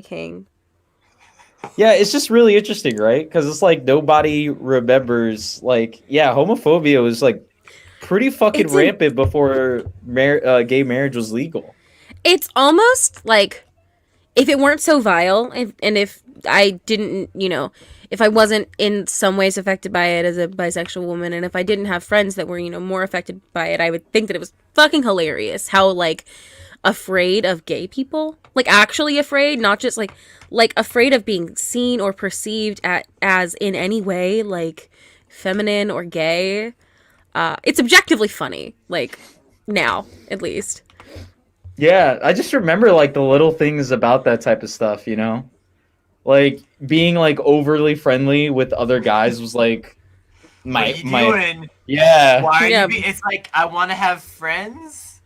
King. Yeah, it's just really interesting, right? Because it's like nobody remembers, like, yeah, homophobia was like pretty fucking rampant before gay marriage was legal. It's almost like if it weren't so vile, and if I didn't, if I wasn't in some ways affected by it as a bisexual woman, and if I didn't have friends that were, more affected by it, I would think that it was fucking hilarious how, like, afraid of gay people, like actually afraid, not just like afraid of being seen or perceived as in any way like feminine or gay. It's objectively funny, like now at least. Yeah, I just remember like the little things about that type of stuff, like being like overly friendly with other guys was like what are you doing? Yeah. Why are you? It's like I want to have friends.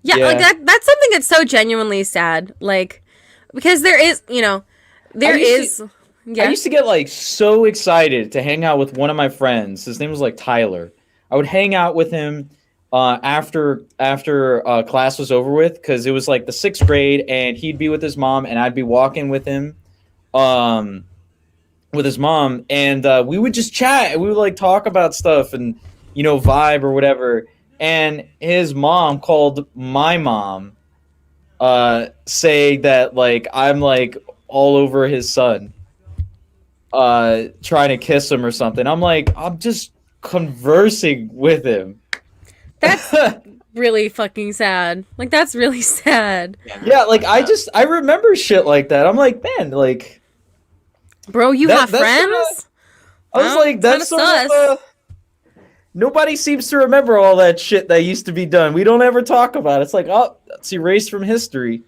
Yeah, like that's something that's so genuinely sad, like because there is, there is. I used to get like so excited to hang out with one of my friends. His name was like Tyler. I would hang out with him after class was over with, because it was like the 6th grade, and he'd be with his mom, and I'd be walking with him, with his mom, and we would just chat, and we would like talk about stuff and vibe or whatever. And his mom called my mom, say that like I'm like all over his son, trying to kiss him or something. I'm like, I'm just conversing with him. That's really fucking sad. Like, that's really sad. Yeah, like I remember shit like that. I'm like, man, like, bro, you have friends? I was like, that's sort of nobody seems to remember all that shit that used to be done. We don't ever talk about it. It's like, oh, it's erased from history.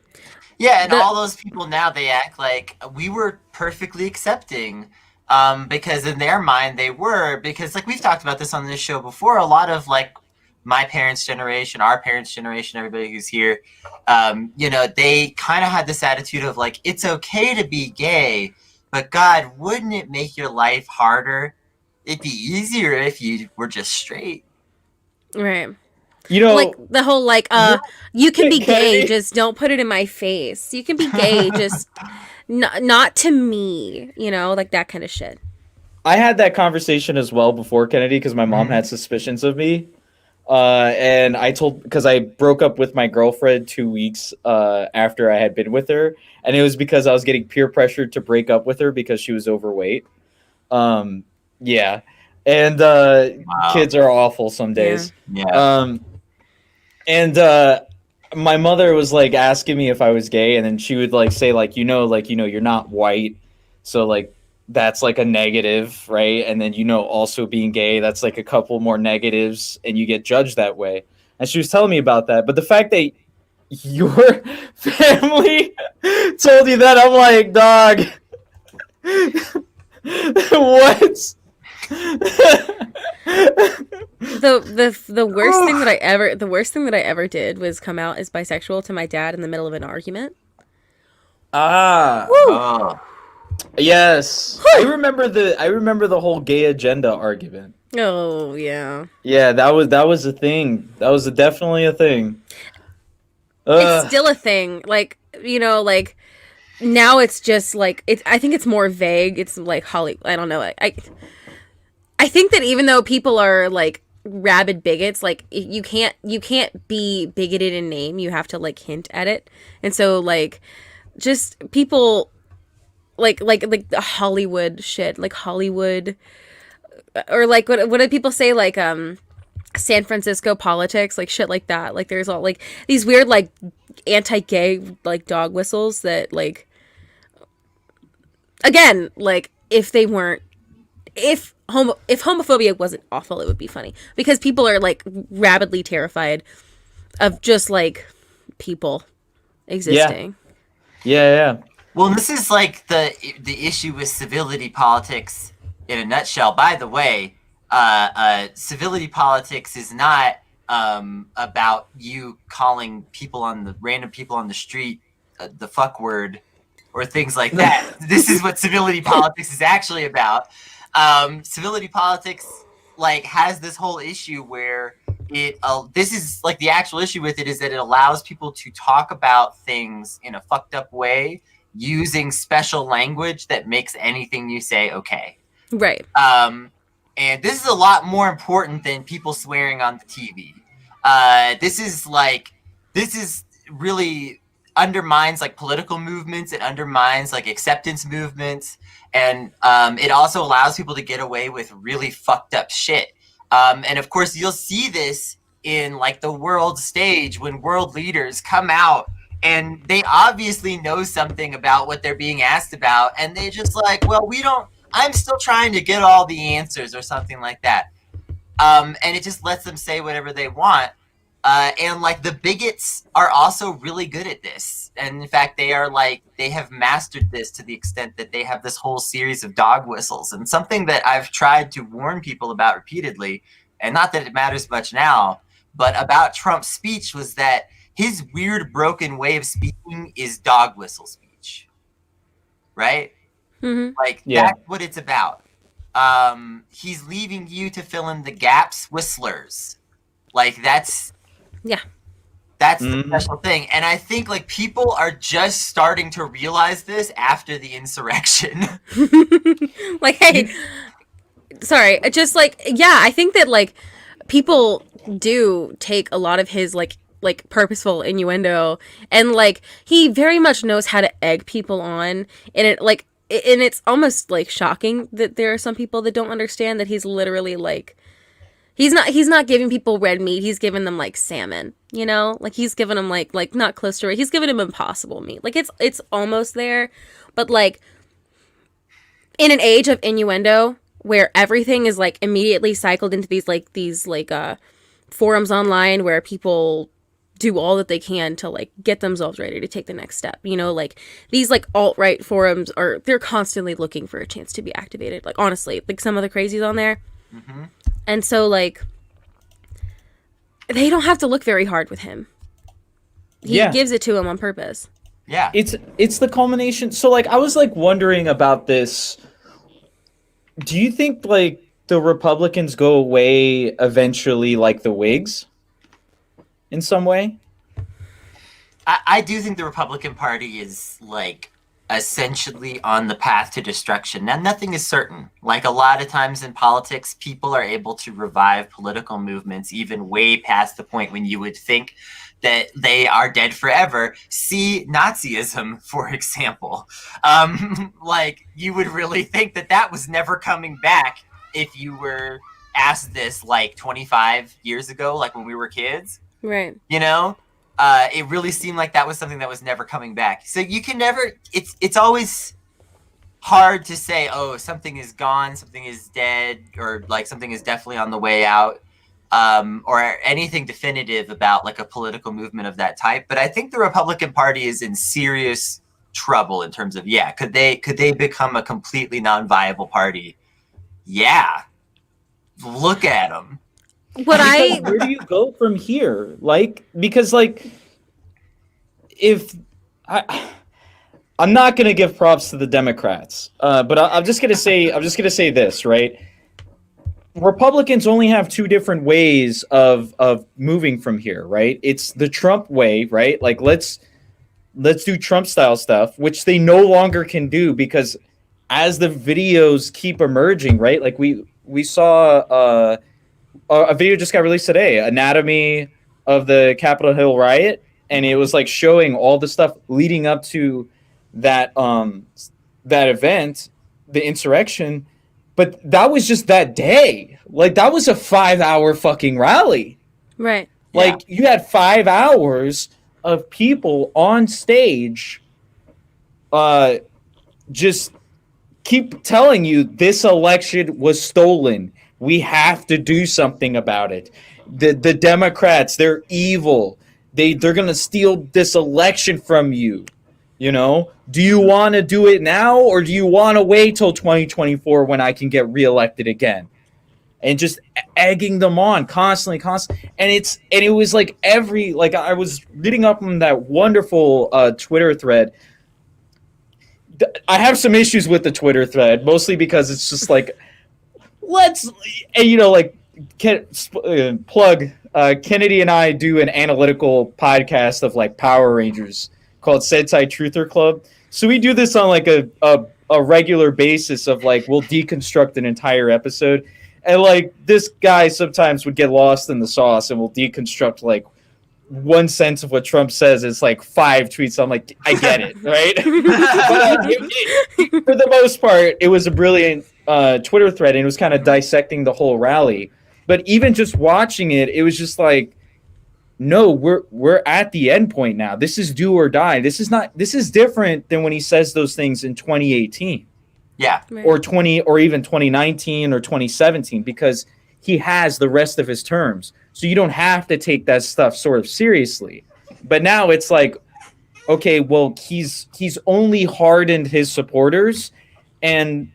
Yeah, and all those people now, they act like we were perfectly accepting, because in their mind they were, because like we've talked about this on this show before, a lot of like my parents' generation, our parents' generation, everybody who's here, they kind of had this attitude of like, it's okay to be gay, but God, wouldn't it make your life harder? It'd be easier if you were just straight. Right. Like the whole like you can be gay, just don't put it in my face. You can be gay, just not to me, like that kind of shit. I had that conversation as well before Kennedy, because my mom had suspicions of me. And because I broke up with my girlfriend 2 weeks after I had been with her, and it was because I was getting peer pressured to break up with her because she was overweight. Yeah. And wow. Kids are awful some days. Yeah. And my mother was like asking me if I was gay, and then she would like say like, you're not white, so like that's like a negative, right? And then also being gay, that's like a couple more negatives, and you get judged that way. And she was telling me about that, but the fact that your family told you that, I'm like, dog, what? The worst thing that I ever did was come out as bisexual to my dad in the middle of an argument. Yes. I remember the whole gay agenda argument. Oh yeah. Yeah, that was a thing. That was definitely a thing. It's still a thing. Like, like now it's just like I think it's more vague. It's like Holly. I don't know. I think that even though people are like rabid bigots, like you can't be bigoted in name. You have to like hint at it. And so like just people like the Hollywood shit, like Hollywood, or like what do people say, like San Francisco politics, like shit like that. Like there's all like these weird like anti-gay like dog whistles that like, again, like if homophobia wasn't awful, it would be funny, because people are like rabidly terrified of just like people existing. Yeah. Well, this is like the issue with civility politics in a nutshell. By the way, civility politics is not about you calling random people on the street the fuck word or things like that. This is what civility politics is actually about. Civility politics like has this whole issue where this is like the actual issue with it is that it allows people to talk about things in a fucked up way using special language that makes anything you say okay. Right. And this is a lot more important than people swearing on the TV. This is really undermines like political movements. It undermines like acceptance movements. And it also allows people to get away with really fucked up shit. And of course, you'll see this in like the world stage when world leaders come out and they obviously know something about what they're being asked about. And they just like, well, I'm still trying to get all the answers or something like that. And it just lets them say whatever they want. And like the bigots are also really good at this. And in fact, they have mastered this to the extent that they have this whole series of dog whistles. And something that I've tried to warn people about repeatedly, and not that it matters much now, but about Trump's speech was that his weird broken way of speaking is dog whistle speech. Right? Mm-hmm. Like, that's what it's about. He's leaving you to fill in the gaps, whistlers. Like, that's the special thing. And I think like people are just starting to realize this after the insurrection. Like, hey, sorry, just like, yeah, I think that like people do take a lot of his like purposeful innuendo, and like he very much knows how to egg people on, and it's almost like shocking that there are some people that don't understand that he's literally like, he's not giving people red meat. He's giving them like salmon, you know, like he's giving them like not close to it. He's giving them impossible meat. Like it's almost there, but like in an age of innuendo where everything is like immediately cycled into these forums online where people do all that they can to like get themselves ready to take the next step. You know, like these like alt-right forums they're constantly looking for a chance to be activated. Like honestly, like some of the crazies on there. Mm-hmm. And so like they don't have to look very hard with him. He gives it to him on purpose. Yeah. It's the culmination. So like I was like wondering about this. Do you think like the Republicans go away eventually like the Whigs? In some way? I do think the Republican Party is like essentially on the path to destruction. Now, nothing is certain. Like a lot of times in politics, people are able to revive political movements even way past the point when you would think that they are dead forever. See Nazism, for example. Like you would really think that was never coming back if you were asked this like 25 years ago, like when we were kids. Right. You know, it really seemed like that was something that was never coming back. So you can never, it's always hard to say, oh, something is gone, something is dead, or like something is definitely on the way out, or anything definitive about like a political movement of that type. But I think the Republican Party is in serious trouble in terms of, could they become a completely non-viable party? Yeah. Look at them. Where do you go from here? Like, because like, if I'm not gonna give props to the Democrats, but I'm just gonna say this, right? Republicans only have two different ways of moving from here, right? It's the Trump way, right? Like let's do Trump style stuff, which they no longer can do because as the videos keep emerging, right? Like we saw a video just got released today, Anatomy of the Capitol Hill riot, and it was like showing all the stuff leading up to that event, the insurrection. But that was just that day. Like that was a 5-hour fucking rally. Right. Like you had 5 hours of people on stage just keep telling you this election was stolen. We have to do something about it. The Democrats, they're evil. They're going to steal this election from you. You know, do you want to do it now or do you want to wait till 2024 when I can get reelected again? And just egging them on constantly. And it was like I was reading up on that wonderful Twitter thread. I have some issues with the Twitter thread, mostly because it's just like, let's, you know, like plug Kennedy and I do an analytical podcast of like Power Rangers called Sentai Truther Club. So we do this on like a regular basis of like we'll deconstruct an entire episode. And like this guy sometimes would get lost in the sauce and we'll deconstruct like one sense of what Trump says. It's like 5 tweets. I'm like, I get it, right? But for the most part, it was a brilliant Twitter thread and it was kind of dissecting the whole rally. But even just watching it, it was just like, no, we're at the end point now. This is do or die. This is different than when he says those things in 2018. Yeah. Right. Or even 2019 or 2017, because he has the rest of his terms. So you don't have to take that stuff sort of seriously. But now it's like, okay, well, he's only hardened his supporters, and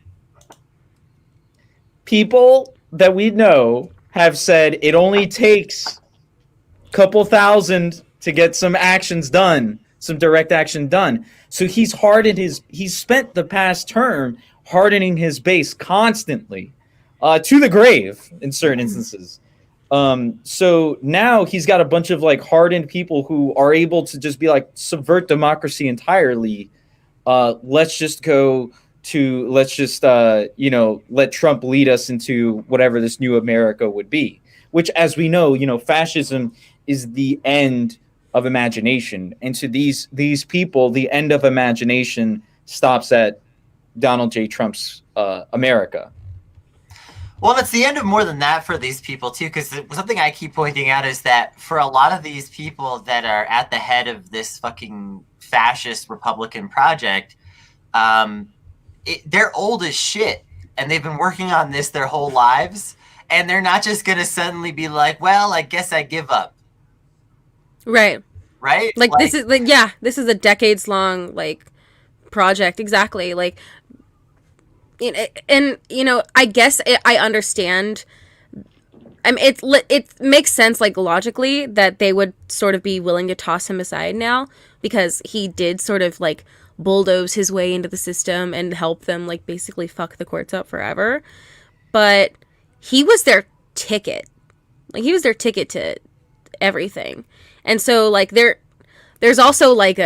people that we know have said it only takes a couple thousand to get some actions done, some direct action done. So he's spent the past term hardening his base constantly to the grave in certain instances. So now he's got a bunch of like hardened people who are able to just be like subvert democracy entirely. Let's just let Trump lead us into whatever this new America would be, which, as we know, fascism is the end of imagination. And to these people, the end of imagination stops at Donald J. Trump's America. Well, it's the end of more than that for these people, too, because something I keep pointing out is that for a lot of these people that are at the head of this fucking fascist Republican project, they're old as shit, and they've been working on this their whole lives, and they're not just going to suddenly be like, well, I guess I give up. Right. Right? Like this is this is a decades-long, like, project. Exactly. Like, and I guess I understand. I mean, it makes sense, like, logically, that they would sort of be willing to toss him aside now, because he did sort of like bulldoze his way into the system and help them, like, basically fuck the courts up forever. But he was their ticket. Like, he was their ticket to everything. And so, like, there's also like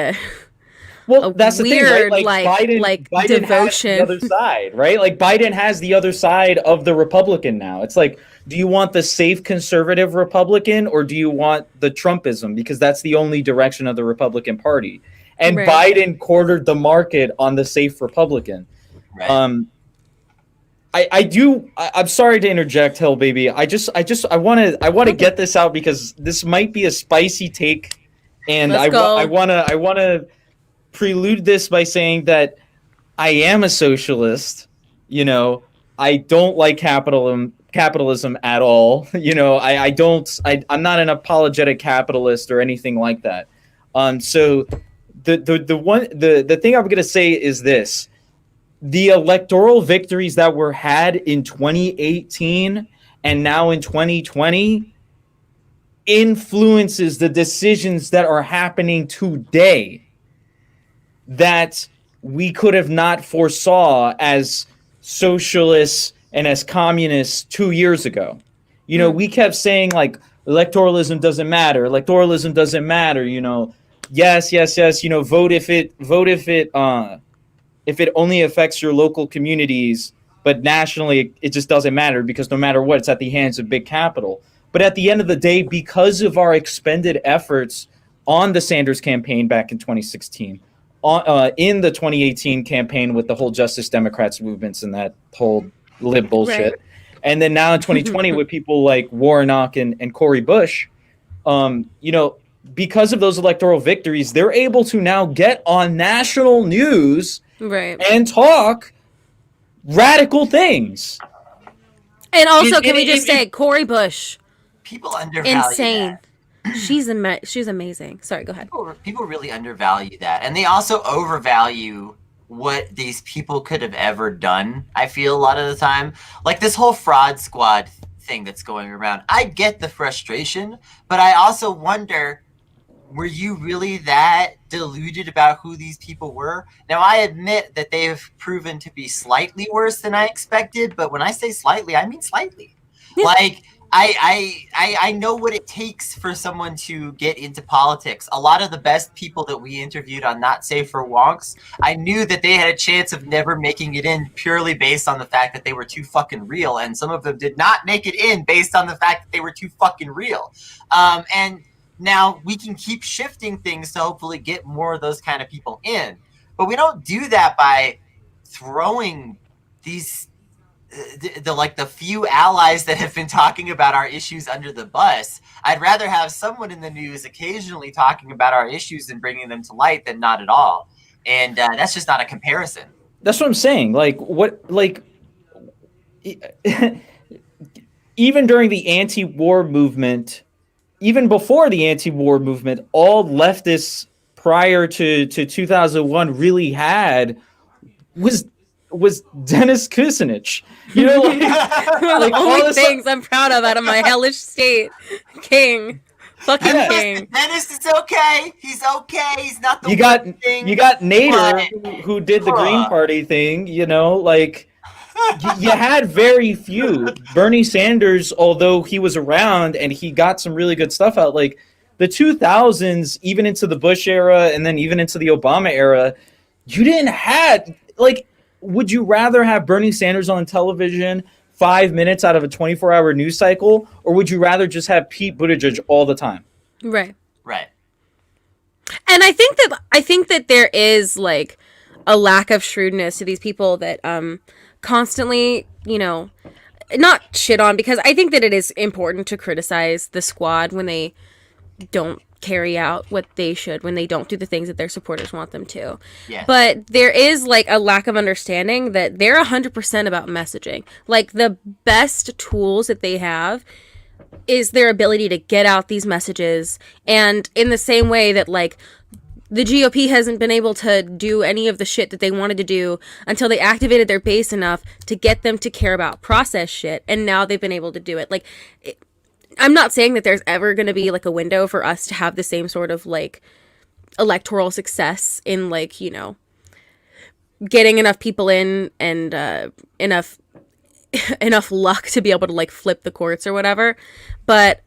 well, that's the weird, thing, right? Biden devotion. has the other side, right? Like, Biden has the other side of the Republican now. It's like, do you want the safe conservative Republican, or do you want the Trumpism? Because that's the only direction of the Republican Party. And right. Biden cornered the market on the safe Republican. Right. I'm sorry to interject, Hell Baby. I want to get this out because this might be a spicy take, and I want to prelude this by saying that I am a socialist. I don't like capitalism at all. I'm not an apologetic capitalist or anything like that. So the thing I'm going to say is this: the electoral victories that were had in 2018 and now in 2020 influences the decisions that are happening today that we could have not foresaw as socialists and as communists 2 years ago. We kept saying, like, electoralism doesn't matter. Yes. Vote if it only affects your local communities, but nationally it just doesn't matter, because no matter what, it's at the hands of big capital. But at the end of the day, because of our expended efforts on the Sanders campaign back in 2016, in the 2018 campaign with the whole Justice Democrats movements and that whole lib bullshit, right. And then now in 2020 with people like Warnock and Cory Bush, because of those electoral victories, they're able to now get on national news, right, and talk radical things. And also, can we just say, Cory Bush, people undervalue insane. That. She's amazing. Sorry, go ahead. People really undervalue that, and they also overvalue what these people could have ever done. I feel a lot of the time, like this whole fraud squad thing that's going around. I get the frustration, but I also wonder, were you really that deluded about who these people were? Now, I admit that they have proven to be slightly worse than I expected, but when I say slightly, I mean slightly. Like, I know what it takes for someone to get into politics. A lot of the best people that we interviewed on Not Safe for Wonks, I knew that they had a chance of never making it in purely based on the fact that they were too fucking real, and some of them did not make it in based on the fact that they were too fucking real. And now we can keep shifting things to hopefully get more of those kind of people in, but we don't do that by throwing these the few allies that have been talking about our issues under the bus. I'd rather have someone in the news occasionally talking about our issues and bringing them to light than not at all. And that's just not a comparison. That's what I'm saying. Even during the anti-war movement, even before the anti-war movement, all leftists prior to 2001 really had was Dennis Kucinich. You know, one of the only things I'm proud of out of my hellish state. King. Fucking King. Dennis is okay. He's okay. He's not the you got Nader who did the Green Party thing, you know, like you had very few. Bernie Sanders, although he was around and he got some really good stuff out, like the 2000s, even into the Bush era and then even into the Obama era, you didn't have, like, would you rather have Bernie Sanders on television 5 minutes out of a 24-hour news cycle, or would you rather just have Pete Buttigieg all the time? Right. Right. And I think that there is like a lack of shrewdness to these people that constantly, you know, not shit on, because I think that it is important to criticize the squad when they don't carry out what they should, when they don't do the things that their supporters want them to. Yeah. But there is like a lack of understanding that they're 100% about messaging. Like the best tools that they have is their ability to get out these messages. And in the same way that like the GOP hasn't been able to do any of the shit that they wanted to do until they activated their base enough to get them to care about process shit. And now they've been able to do it. Like, I'm not saying that there's ever going to be like a window for us to have the same sort of like electoral success in like, you know, getting enough people in and enough luck to be able to like flip the courts or whatever. But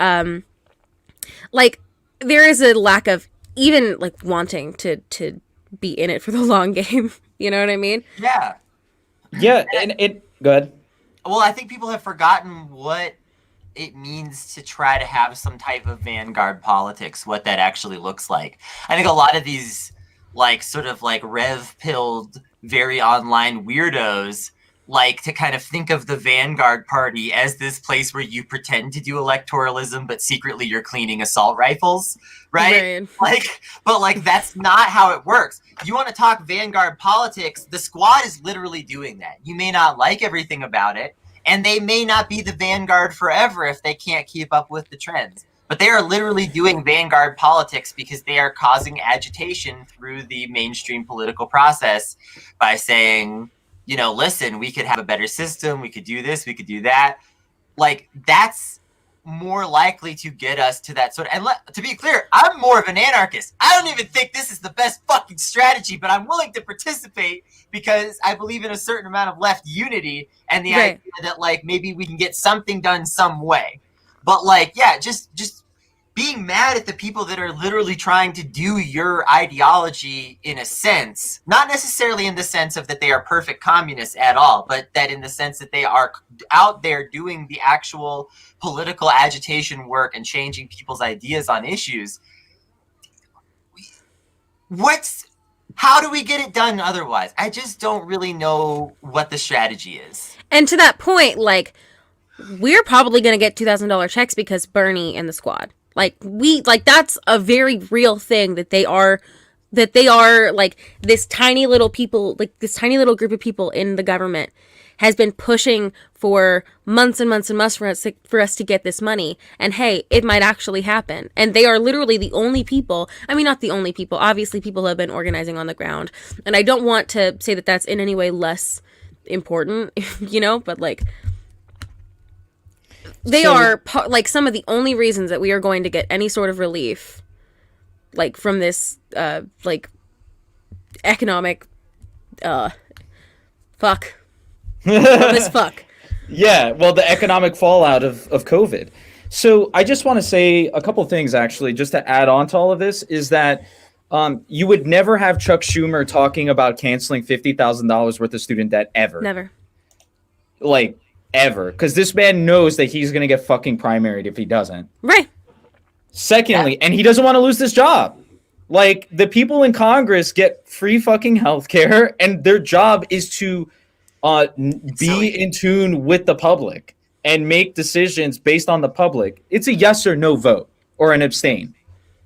like there is a lack of even like wanting to be in it for the long game. You know what I mean? Yeah. Yeah. And it, go ahead. Well, I think people have forgotten what it means to try to have some type of vanguard politics, what that actually looks like. I think a lot of these like sort of like rev pilled, very online weirdos like to kind of think of the Vanguard Party as this place where you pretend to do electoralism, but secretly you're cleaning assault rifles, right? But that's not how it works. You want to talk Vanguard politics, the squad is literally doing that. You may not like everything about it, and they may not be the Vanguard forever if they can't keep up with the trends. But they are literally doing Vanguard politics because they are causing agitation through the mainstream political process by saying, you know, listen, we could have a better system, we could do this, we could do that. Like, that's more likely to get us to that sort of... And to be clear, I'm more of an anarchist. I don't even think this is the best fucking strategy, but I'm willing to participate because I believe in a certain amount of left unity and the idea that, like, maybe we can get something done some way. But, like, yeah, just being mad at the people that are literally trying to do your ideology in a sense, not necessarily in the sense of that they are perfect communists at all, but that in the sense that they are out there doing the actual political agitation work and changing people's ideas on issues. How do we get it done otherwise? I just don't really know what the strategy is. And to that point, like, we're probably going to get $2,000 checks because Bernie and the squad. That's a very real thing that they are like this tiny little people, like this tiny little group of people in the government has been pushing for months and months and months for us to get this money. And hey, it might actually happen. And they are literally the only people. I mean, not the only people. Obviously, people have been organizing on the ground. And I don't want to say that that's in any way less important, you know, but like, they are like some of the only reasons that we are going to get any sort of relief, like from this, like economic, fuck. From this fuck. Yeah, well, the economic fallout of COVID. So I just want to say a couple things, actually, just to add on to all of this, is that you would never have Chuck Schumer talking about canceling $50,000 worth of student debt ever. Never. Like, ever. Because this man knows that he's going to get fucking primaried if he doesn't. Right. Secondly, and he doesn't want to lose this job. Like, the people in Congress get free fucking healthcare, and their job is to be in tune with the public and make decisions based on the public. It's a yes or no vote or an abstain.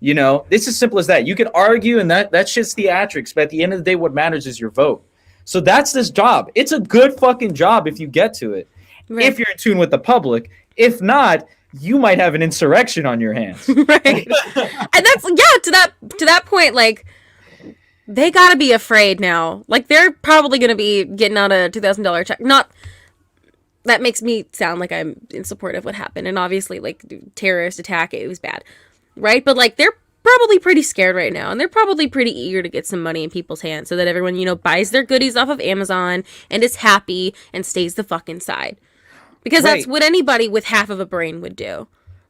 You know, it's as simple as that. You can argue, and that shit's theatrics, but at the end of the day, what matters is your vote. So that's this job. It's a good fucking job if you get to it. Right. If you're in tune with the public. If not, you might have an insurrection on your hands. Right. And that's, to that point, like, they gotta be afraid now. Like, they're probably gonna be getting out a $2,000 check. Not, that makes me sound like I'm in support of what happened. And obviously, like, terrorist attack, it was bad. Right? But, like, they're probably pretty scared right now. And they're probably pretty eager to get some money in people's hands so that everyone, you know, buys their goodies off of Amazon and is happy and stays the fuck inside. Because that's what anybody with half of a brain would do.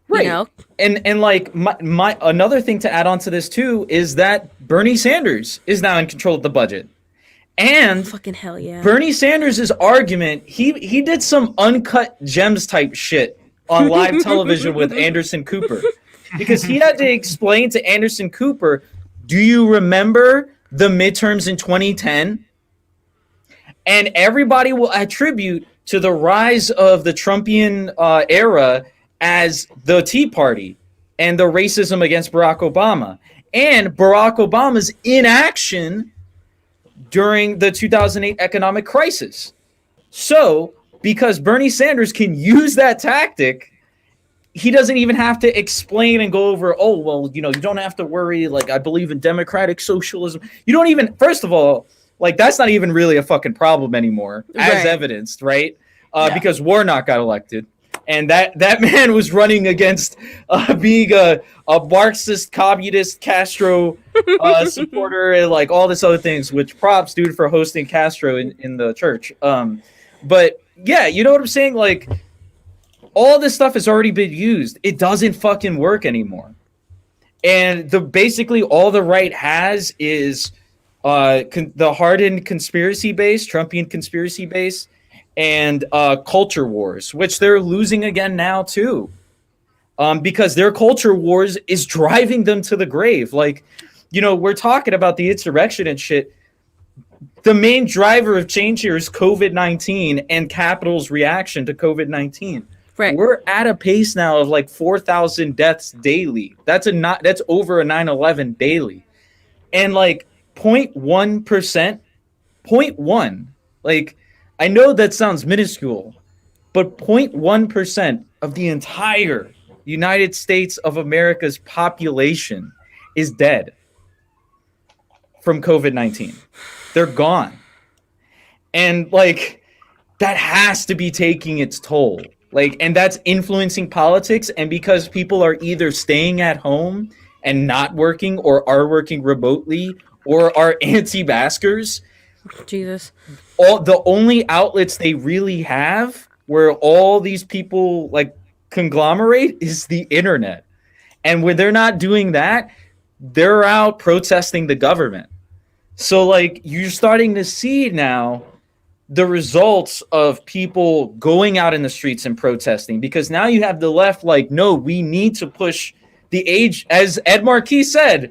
Right. You know? And like my another thing to add on to this too is that Bernie Sanders is now in control of the budget. And fucking hell yeah. Bernie Sanders' argument, he did some uncut gems type shit on live television with Anderson Cooper. Because he had to explain to Anderson Cooper, do you remember the midterms in 2010? And everybody will attribute to the rise of the Trumpian era as the Tea Party and the racism against Barack Obama. And Barack Obama's inaction during the 2008 economic crisis. So, because Bernie Sanders can use that tactic, he doesn't even have to explain and go over, oh, well, you know, you don't have to worry, like, I believe in democratic socialism. You don't even, first of all, like, that's not even really a fucking problem anymore, as evidenced, right? Because Warnock got elected. And that man was running against being a Marxist, communist, Castro supporter, and like all this other things, which props, dude, for hosting Castro in the church. But yeah, you know what I'm saying? Like, all this stuff has already been used. It doesn't fucking work anymore. And basically all the right has is the hardened conspiracy base, Trumpian conspiracy base, and culture wars, which they're losing again now too, because their culture wars is driving them to the grave. Like, you know, we're talking about the insurrection and shit. The main driver of change here is COVID-19 and Capitol's reaction to COVID-19. Right. We're at a pace now of like 4,000 deaths daily. That's over a 9/11 daily, and like 0.1%, 0.1, like. I know that sounds minuscule, but 0.1% of the entire United States of America's population is dead from COVID-19. They're gone. And like, that has to be taking its toll. Like, and that's influencing politics. And because people are either staying at home and not working, or are working remotely, or are anti-maskers, Jesus. The only outlets they really have where all these people like conglomerate is the internet. And when they're not doing that, they're out protesting the government. So like, you're starting to see now the results of people going out in the streets and protesting, because now you have the left like, no, we need to push the age, as Ed Markey said,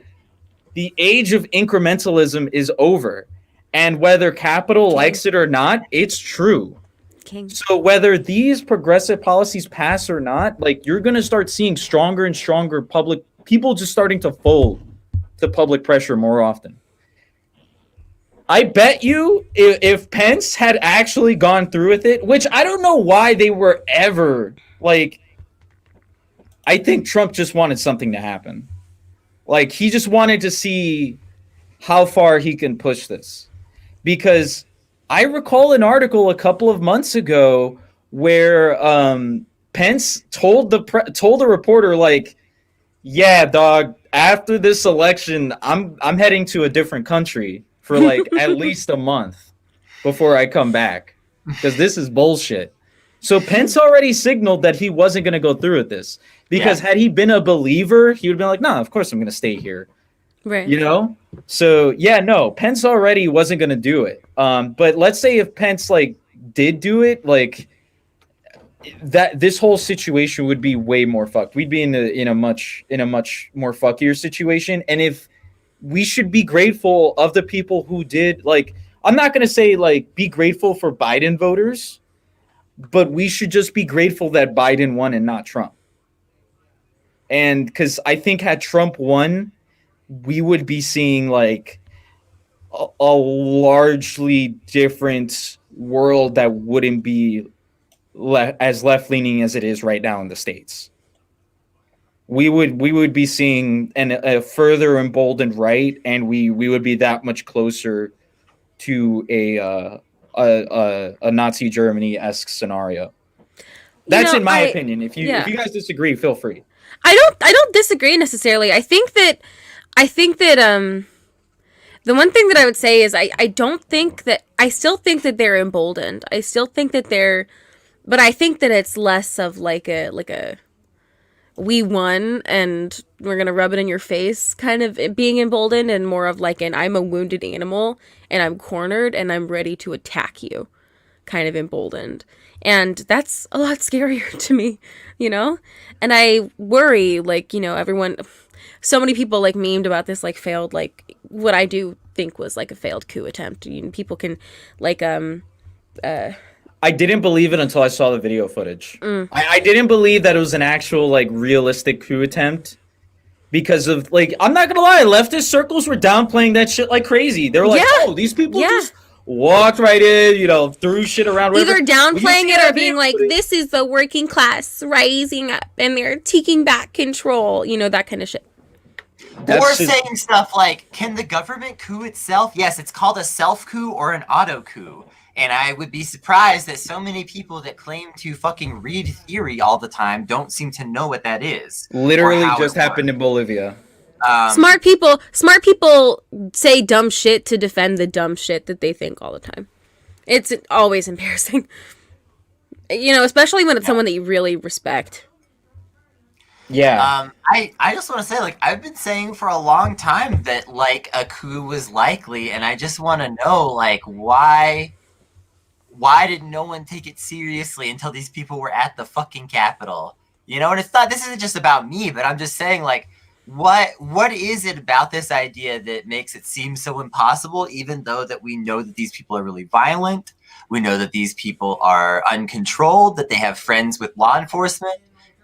the age of incrementalism is over. And whether Capitol likes it or not, it's true. So whether these progressive policies pass or not, like, you're going to start seeing stronger and stronger people just starting to fold to public pressure more often. I bet you if Pence had actually gone through with it, which I don't know why they were ever, like, I think Trump just wanted something to happen. Like, he just wanted to see how far he can push this. Because I recall an article a couple of months ago where Pence told the reporter, like, yeah, dog, after this election, I'm heading to a different country for like at least a month before I come back, because this is bullshit. So Pence already signaled that he wasn't going to go through with this, because had he been a believer, he would have been like, "Nah, of course I'm going to stay here." Right. You know? So yeah, no, Pence already wasn't going to do it. But let's say if Pence like did do it, like that, this whole situation would be way more fucked. We'd be in a much more fuckier situation. And if we should be grateful of the people who did, like, I'm not going to say like be grateful for Biden voters, but we should just be grateful that Biden won and not Trump. And because I think had Trump won, we would be seeing like a largely different world that wouldn't be as left-leaning as it is right now in the States. We would be seeing a further emboldened right, and we would be that much closer to a Nazi Germany-esque scenario. That's in my opinion. If you guys disagree, feel free. I don't disagree necessarily. I think that the one thing that I would say is I still think that they're emboldened. I still think that but I think that it's less of like a we won and we're going to rub it in your face kind of being emboldened, and more of like an I'm a wounded animal and I'm cornered and I'm ready to attack you kind of emboldened. And that's a lot scarier to me, you know? And I worry, like, you know, everyone, so many people like memed about this like failed, like what I do think was like a failed coup attempt. You know, people can like I didn't believe it until I saw the video footage. I didn't believe that it was an actual like realistic coup attempt, because of like, I'm not gonna lie, leftist circles were downplaying that shit like crazy. They were like, oh, these people just walked right in, you know, threw shit around. Either downplaying it or being like, this is the working class rising up and they're taking back control, you know, that kind of shit. Or saying stuff like, can the government coup itself? Yes, it's called a self coup or an auto coup. And I would be surprised that so many people that claim to fucking read theory all the time don't seem to know what that is. Literally just happened in Bolivia. Smart people say dumb shit to defend the dumb shit that they think all the time. It's always embarrassing. You know, especially when it's someone that you really respect. Yeah. I just want to say, like, I've been saying for a long time that, like, a coup was likely, and I just want to know, like, why did no one take it seriously until these people were at the fucking Capitol? You know, and this isn't just about me, but I'm just saying, like, what is it about this idea that makes it seem so impossible, even though that we know that these people are really violent, we know that these people are uncontrolled, that they have friends with law enforcement,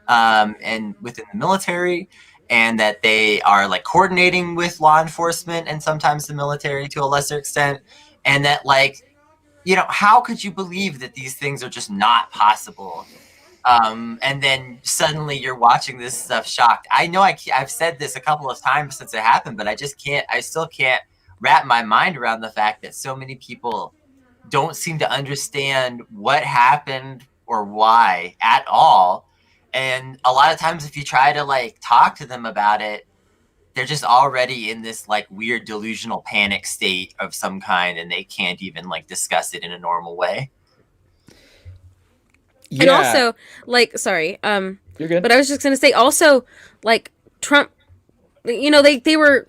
and within the military, and that they are like coordinating with law enforcement and sometimes the military to a lesser extent, and that, like, you know, how could you believe that these things are just not possible? And then suddenly you're watching this stuff shocked. I know I've said this a couple of times since it happened, but I still can't wrap my mind around the fact that so many people don't seem to understand what happened or why at all. And a lot of times if you try to like talk to them about it, they're just already in this like weird delusional panic state of some kind, and they can't even like discuss it in a normal way. Yeah. And also, like, sorry, you're good. But I was just gonna say, also, like, Trump, you know, they were,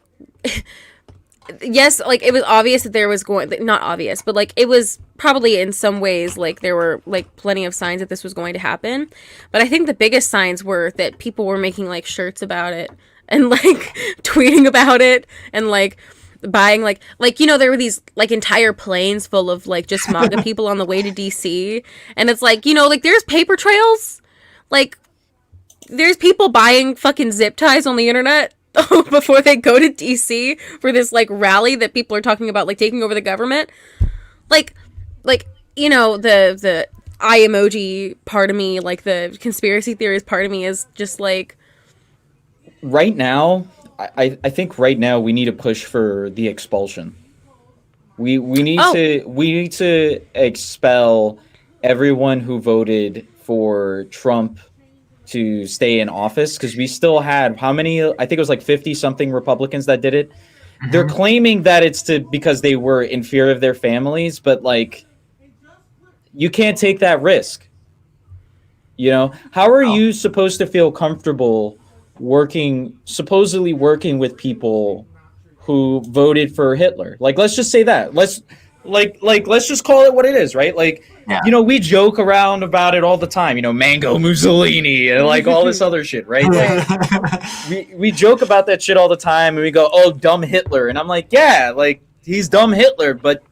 yes, like, it was obvious that there was not obvious, but like, it was probably in some ways, like, there were like plenty of signs that this was going to happen. But I think the biggest signs were that people were making like shirts about it and like tweeting about it and like buying like you know, there were these like entire planes full of like just MAGA people on the way to DC, and it's like, you know, like there's paper trails, like there's people buying fucking zip ties on the internet before they go to DC for this like rally that people are talking about like taking over the government. Like you know, the eye emoji part of me, like the conspiracy theorist part of me is just like, right now, I think right now we need to push for the expulsion. We need to expel everyone who voted for Trump to stay in office, because we still had how many? I think it was like 50 something Republicans that did it. Mm-hmm. They're claiming that it's because they were in fear of their families, but like, you can't take that risk. You know, how are you supposed to feel comfortable supposedly working with people who voted for Hitler? Like, let's just say that. Let's just call it what it is, right? Like, Yeah. you know, we joke around about it all the time. You know, Mango Mussolini and like all this other shit, right? Like, we joke about that shit all the time, and we go, "Oh, dumb Hitler," and I'm like, "Yeah, like he's dumb Hitler, but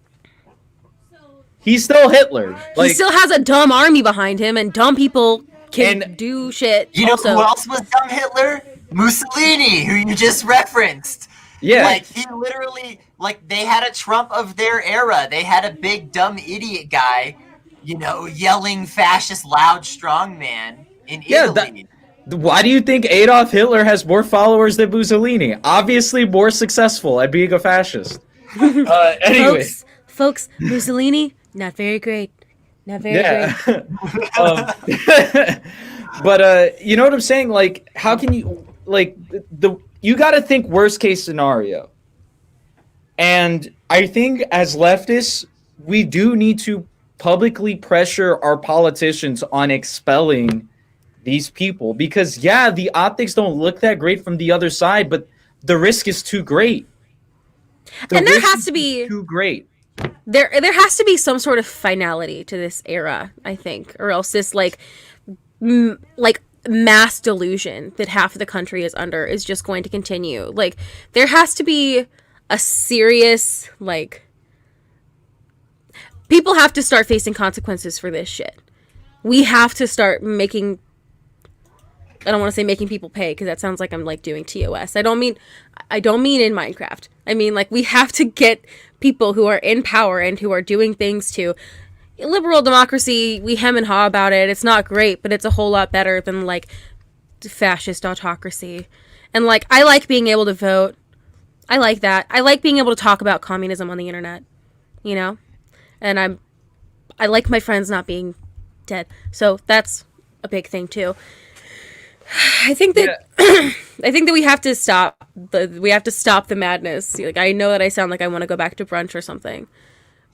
he's still Hitler. Like, he still has a dumb army behind him, and dumb people can do shit. You know also. who else was dumb Hitler? Mussolini, who you just referenced. yeah, Like, he literally, like, they had a Trump of their era. They had a big, dumb idiot guy, you know, yelling fascist, loud, strong man in Italy. why do you think Adolf Hitler has more followers than Mussolini? Obviously, more successful at being a fascist. Anyway, folks, Mussolini, not very great. Not very great. But you know what I'm saying? Like, how can you you got to think worst case scenario. And I think as leftists, we do need to publicly pressure our politicians on expelling these people because the optics don't look that great from the other side, but the risk is too great. And there has to be too great. There has to be some sort of finality to this era, I think, or else this like mass delusion that half of the country is under is just going to continue. Like, there has to be a serious, like, people have to start facing consequences for this shit. We have to start making, I don't want to say making people pay because that sounds like I'm like doing TOS. I don't mean in Minecraft. I mean, like, we have to get people who are in power and who are doing things to liberal democracy. We hem and haw about it. It's not great, but it's a whole lot better than like fascist autocracy. And like, I like being able to vote. I like that. I like being able to talk about communism on the internet, you know? And I like my friends not being dead. So that's a big thing too. I think that I think that we have to stop the madness. Like, I know that I sound like I want to go back to brunch or something,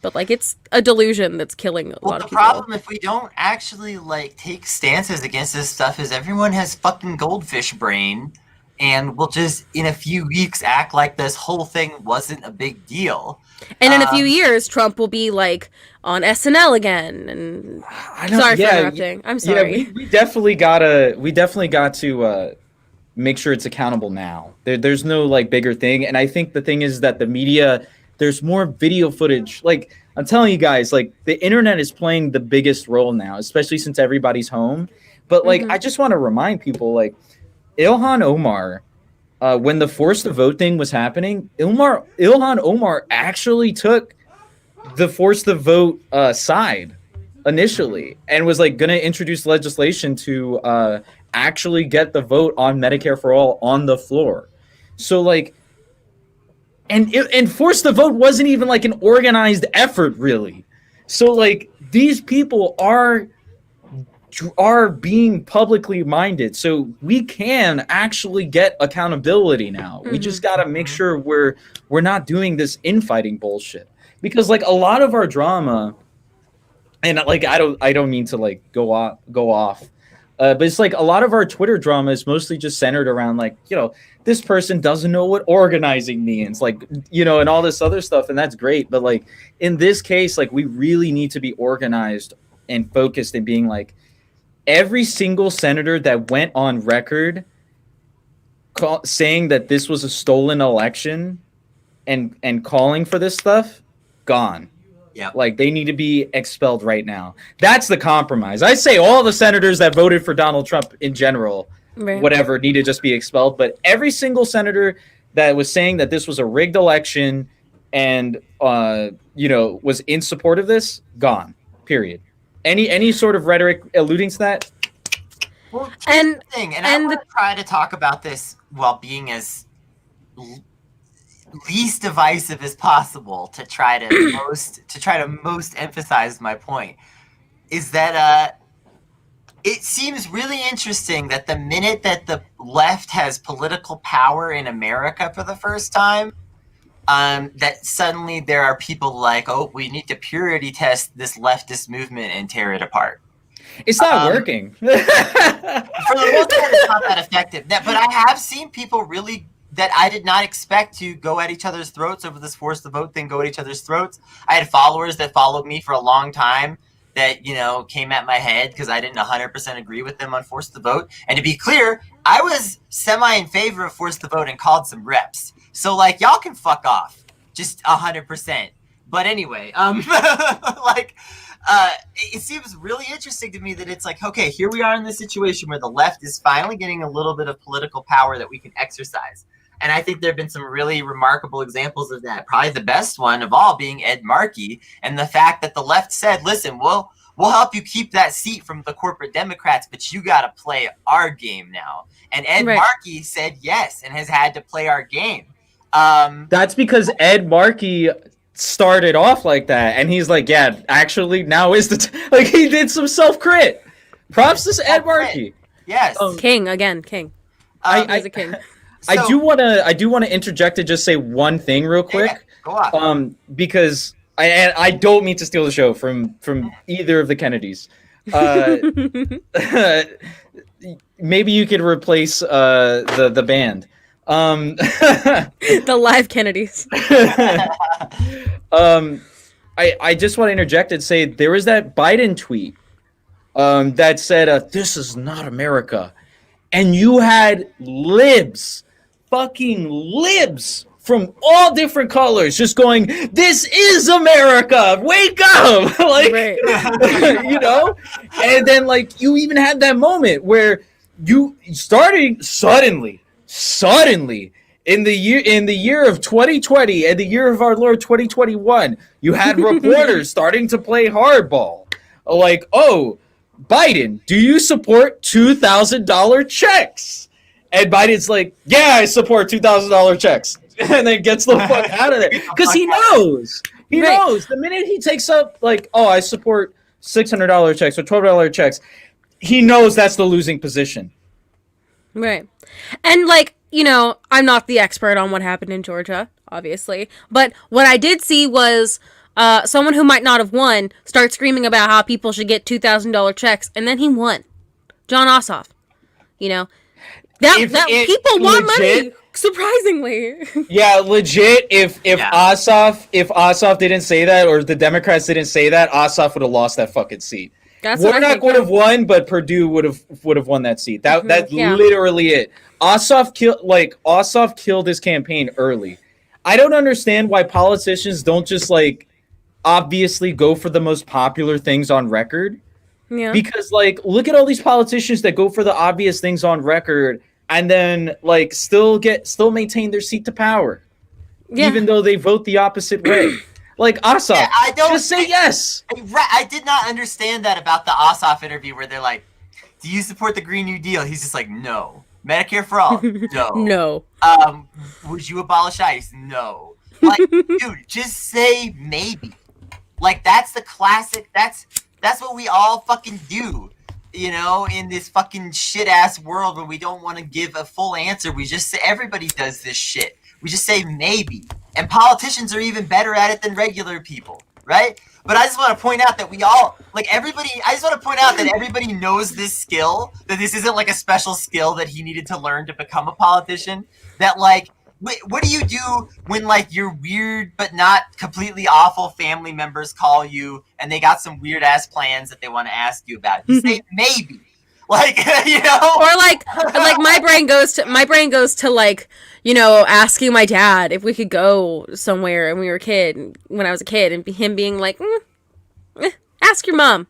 but like, it's a delusion that's killing a lot of people. The problem, if we don't actually like take stances against this stuff, is everyone has fucking goldfish brain, and will just in a few weeks act like this whole thing wasn't a big deal. And in a few years, Trump will be like on SNL again. And sorry for interrupting. I'm sorry. Yeah, we definitely got to make sure it's accountable now. There's no like bigger thing, and I think the thing is that the media, there's more video footage. Like, I'm telling you guys, like, the internet is playing the biggest role now, especially since everybody's home. But like, I just want to remind people, like, Ilhan Omar, when the force to vote thing was happening, Ilhan Omar actually took the force to vote side initially and was like going to introduce legislation to actually get the vote on Medicare for all on the floor. So like, and force the vote wasn't even like an organized effort really. So like, these people are being publicly minded, so we can actually get accountability now. We just got to make sure we're not doing this infighting bullshit, because like a lot of our drama, and like I don't mean to like go off, but it's like a lot of our Twitter drama is mostly just centered around like, you know, this person doesn't know what organizing means, like, you know, and all this other stuff, and that's great, but like in this case, like, we really need to be organized and focused and being like, every single senator that went on record saying that this was a stolen election and calling for this stuff, gone. Yeah. Like, they need to be expelled right now. That's the compromise. I say all the senators that voted for Donald Trump in general, whatever, need to just be expelled. But every single senator that was saying that this was a rigged election and, you know, was in support of this, gone. Period. Any sort of rhetoric alluding to that? Well, and the thing, and I want to try to talk about this while being as least divisive as possible to try to most emphasize my point, is that it seems really interesting that the minute that the left has political power in America for the first time, that suddenly there are people like, oh, we need to purity test this leftist movement and tear it apart. It's not working. For the most part, it's not that effective. But I have seen people really that I did not expect to go at each other's throats over this force the vote thing, go at each other's throats. I had followers that followed me for a long time that, came at my head because I didn't 100% agree with them on force the vote. And to be clear, I was semi in favor of force the vote and called some reps. So, like, y'all can fuck off. Just 100%. But anyway, it seems really interesting to me that it's like, okay, here we are in this situation where the left is finally getting a little bit of political power that we can exercise. And I think there have been some really remarkable examples of that. Probably the best one of all being Ed Markey, and the fact that the left said, listen, we'll help you keep that seat from the corporate Democrats, but you got to play our game now. And Ed Markey said yes and has had to play our game. That's because Ed Markey started off like that, and he's like, yeah, actually now is the like he did some self-crit. Props to Ed Markey. Yes. King again, king. He's a king. I do want to interject and just say one thing real quick. Yeah, go on. Because I don't mean to steal the show from either of the Kennedys. Maybe you could replace the band. The live Kennedys. I just want to interject and say there was that Biden tweet that said, "This is not America," and you had fucking libs from all different colors just going, "This is America, wake up!" Like, and then like you even had that moment where you started suddenly in the year of 2020 and the year of our Lord 2021, you had reporters starting to play hardball, like, "Oh, Biden, do you support $2,000 checks?" And Biden's like, "Yeah, I support $2,000 checks," and then gets the fuck out of there because he knows. He knows the minute he takes up like, "Oh, I support $600 checks or $12 checks," he knows that's the losing position. Right. And like, I'm not the expert on what happened in Georgia, obviously, but what I did see was someone who might not have won start screaming about how people should get $2,000 checks, and then he won. John Ossoff. That people want money, surprisingly. Yeah, legit. If Ossoff didn't say that, or the Democrats didn't say that, Ossoff would have lost that fucking seat. Warnock would have won, but Perdue would have won that seat. That's literally it. Ossoff killed his campaign early. I don't understand why politicians don't just like obviously go for the most popular things on record. Yeah. Because like look at all these politicians that go for the obvious things on record and then like still maintain their seat to power. Yeah. Even though they vote the opposite way. Like Ossoff, just say yes. I did not understand that about the Ossoff interview where they're like, "Do you support the Green New Deal?" He's just like, "No." Medicare for all? No. No. Would you abolish ICE? No. Like, dude, just say maybe. Like that's the classic. That's what we all fucking do. In this fucking shit ass world where we don't want to give a full answer. We just say everybody does this shit. We just say maybe. And politicians are even better at it than regular people, right? But I just want to point out that everybody knows this skill, that this isn't like a special skill that he needed to learn to become a politician. That like, what do you do when like your weird but not completely awful family members call you and they got some weird ass plans that they want to ask you about? You say maybe. Like, or like my brain goes to like, asking my dad if we could go somewhere when I was a kid, and him being like, ask your mom,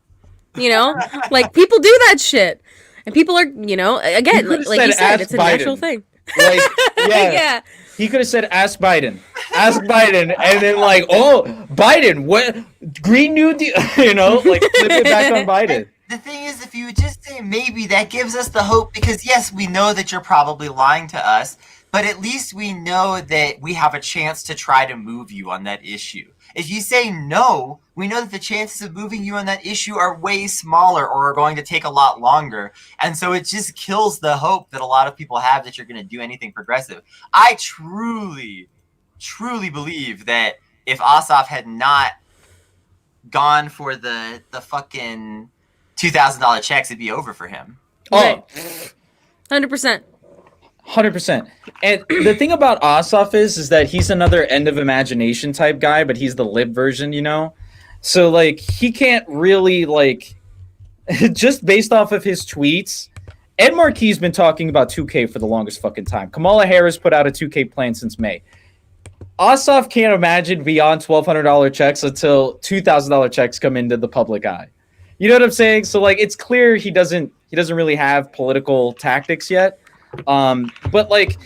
like people do that shit, and people are, again, like you said, it's a natural thing. Like, yeah. He could have said, ask Biden, and then like, oh, Biden, what Green New Deal, like flip it back on Biden. The thing is, if you just say maybe, that gives us the hope because, yes, we know that you're probably lying to us, but at least we know that we have a chance to try to move you on that issue. If you say no, we know that the chances of moving you on that issue are way smaller or are going to take a lot longer. And so it just kills the hope that a lot of people have that you're going to do anything progressive. I truly, truly believe that if Ossoff had not gone for the fucking $2,000 checks, it'd be over for him. Oh, 100%. 100%. And the thing about Ossoff is that he's another end of imagination type guy, but he's the lib version, you know? So, like, he can't really, like, just based off of his tweets, Ed Marquis been talking about 2K for the longest fucking time. Kamala Harris put out a 2K plan since May. Ossoff can't imagine beyond $1,200 checks until $2,000 checks come into the public eye. You know what I'm saying? So, like, it's clear he doesn't really have political tactics yet. But, like,